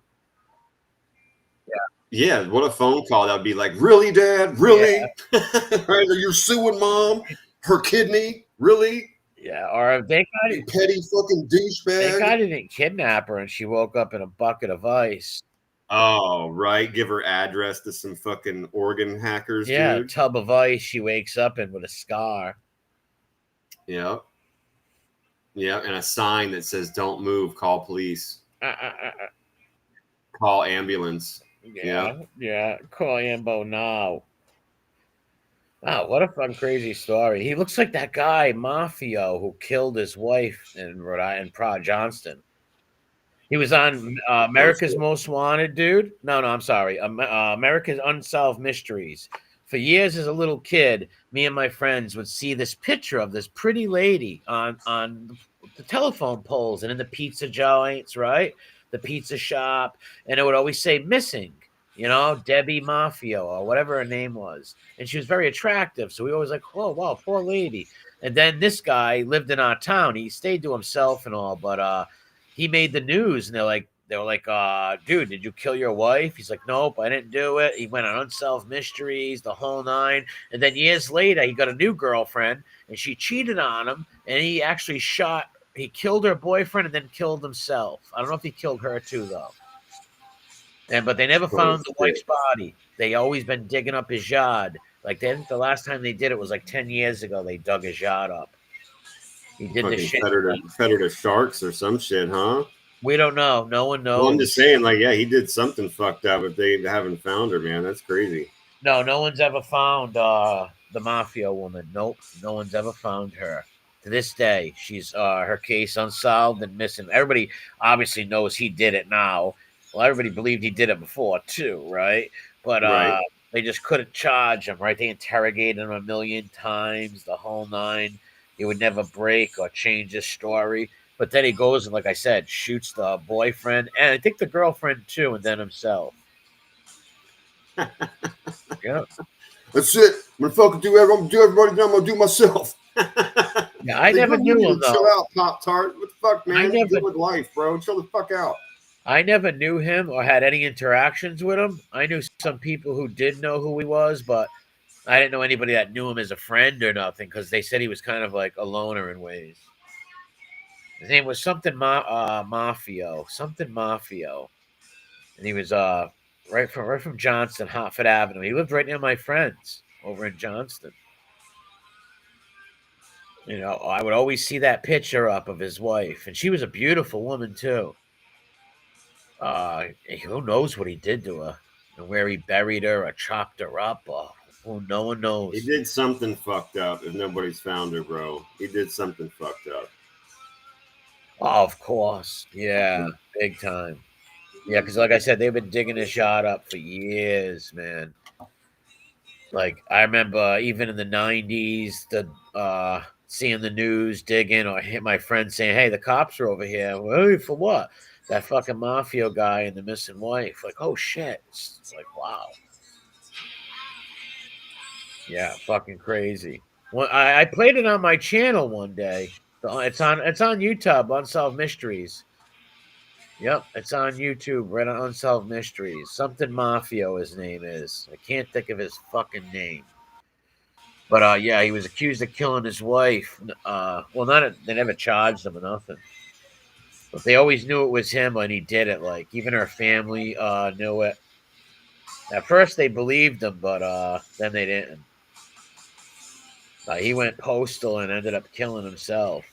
Yeah, what a phone call that would be like. Really, Dad? Really? Right? You're suing mom, her kidney? Really? Yeah, or they kind You of petty fucking douchebag. didn't kidnap her, and she woke up in a bucket of ice. Oh, right. Give her address to some fucking organ hackers, Yeah, dude. tub of ice. She wakes up in with a scar. Yeah. Yeah. And a sign that says, don't move, call police, call ambulance. Yeah. Call Ambo now. Wow, what a fun, crazy story. He looks like that guy, Mafio, who killed his wife in Rhode Island, Prague Johnston. He was on America's Most Wanted, dude. No, I'm sorry. America's Unsolved Mysteries. For years as a little kid, me and my friends would see this picture of this pretty lady on the telephone poles and in the pizza joints, right? The pizza shop. And it would always say missing, Debbie Mafio or whatever her name was. And she was very attractive. So we always like, oh, wow, poor lady. And then this guy lived in our town. He stayed to himself and all, but he made the news, and they were like, dude, did you kill your wife? He's like, nope, I didn't do it. He went on Unsolved Mysteries, the whole nine. And then years later, he got a new girlfriend, and she cheated on him, and he killed her boyfriend and then killed himself. I don't know if he killed her too, though. But they never found the wife's body. They always been digging up his yard. Like, I think the last time they did it was like 10 years ago. They dug his yard up. He did this shit. Fed her to sharks or some shit, huh? We don't know. No one knows. Well, I'm just saying, like, yeah, he did something fucked up if they haven't found her, man. That's crazy. No one's ever found the Mafia woman. Nope. No one's ever found her. To this day, she's her case unsolved and missing. Everybody obviously knows he did it now. Well, everybody believed he did it before too, right? But they just couldn't charge him, right? They interrogated him 1,000,000 times, the whole nine. He would never break or change his story. But then he goes and, like I said, shoots the boyfriend and I think the girlfriend too, and then himself. Yeah. That's it. I'm gonna fucking do everybody. I'm gonna do myself. Yeah, I never knew him though. Chill out, Pop Tart. What the fuck, man? Deal with life, bro. Chill the fuck out. I never knew him or had any interactions with him. I knew some people who did know who he was, but I didn't know anybody that knew him as a friend or nothing because they said he was kind of like a loner in ways. His name was something Mafio, and he was right from Johnston, Hartford Avenue. He lived right near my friends over in Johnston. I would always see that picture up of his wife, and she was a beautiful woman too. Who knows what he did to her and where he buried her or chopped her up? No one knows. He did something fucked up if nobody's found her, bro. He did something fucked up. Oh, of course. Yeah, big time. Yeah, because like I said, they've been digging his yard up for years, man. Like, I remember even in the 90s, seeing the news, digging, or hit my friend saying, hey, the cops are over here. Well, for what? That fucking Mafia guy and the missing wife. Like, oh, shit. It's like, wow. Yeah, fucking crazy. Well, I played it on my channel one day. It's on YouTube, Unsolved Mysteries. Yep, it's on YouTube, right on Unsolved Mysteries. Something Mafio, his name is. I can't think of his fucking name. But yeah, he was accused of killing his wife. They never charged him or nothing. But they always knew it was him when he did it. Like, even her family knew it. At first they believed him, but then they didn't. He went postal and ended up killing himself.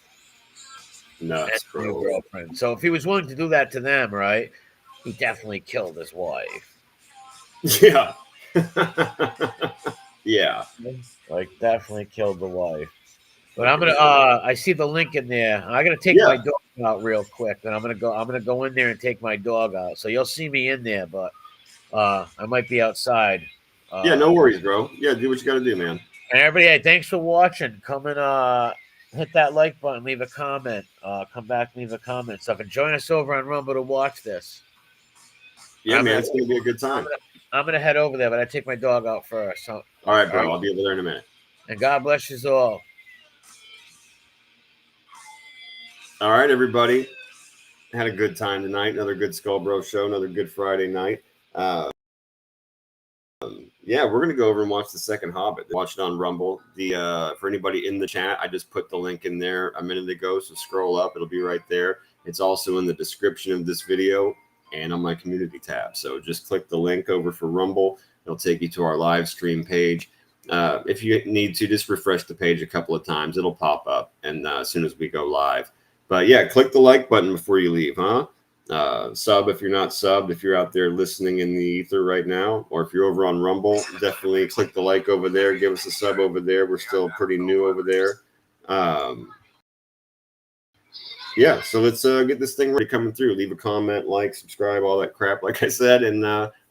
Nuts, bro. Girlfriend. So if he was willing to do that to them, right, he definitely killed his wife. Yeah. Yeah. Like, definitely killed the wife. But I'm gonna. I see the link in there. I gotta take my dog out real quick, and I'm gonna go. I'm gonna go in there and take my dog out. So you'll see me in there, but I might be outside. Yeah, no worries, bro. Yeah, do what you got to do, man. And everybody, hey, thanks for watching. Come and hit that like button, leave a comment. Come back, leave a comment, stuff, and join us over on Rumble to watch this. Yeah, man, it's gonna be a good time. I'm gonna head over there, but I take my dog out first. So, all right, bro. I'll be over there in a minute. And God bless you all. All right, everybody. Had a good time tonight. Another good Skull Bro show. Another good Friday night. Yeah, we're gonna go over and watch the second Hobbit. Watch it on Rumble. For anybody in the chat, I just put the link in there a minute ago. So scroll up; it'll be right there. It's also in the description of this video and on my community tab. So just click the link over for Rumble. It'll take you to our live stream page. If you need to, just refresh the page a couple of times. It'll pop up, and as soon as we go live. But yeah, click the like button before you leave, huh? Sub if you're not subbed, if you're out there listening in the ether right now, or if you're over on Rumble, definitely click the like over there. Give us a sub over there. We're still pretty new over there. Yeah, so let's get this thing ready coming through. Leave a comment, like, subscribe, all that crap, like I said, and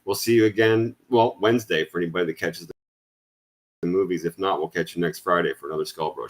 we'll see you again, well, Wednesday for anybody that catches the movies. If not, we'll catch you next Friday for another Skull Bro show.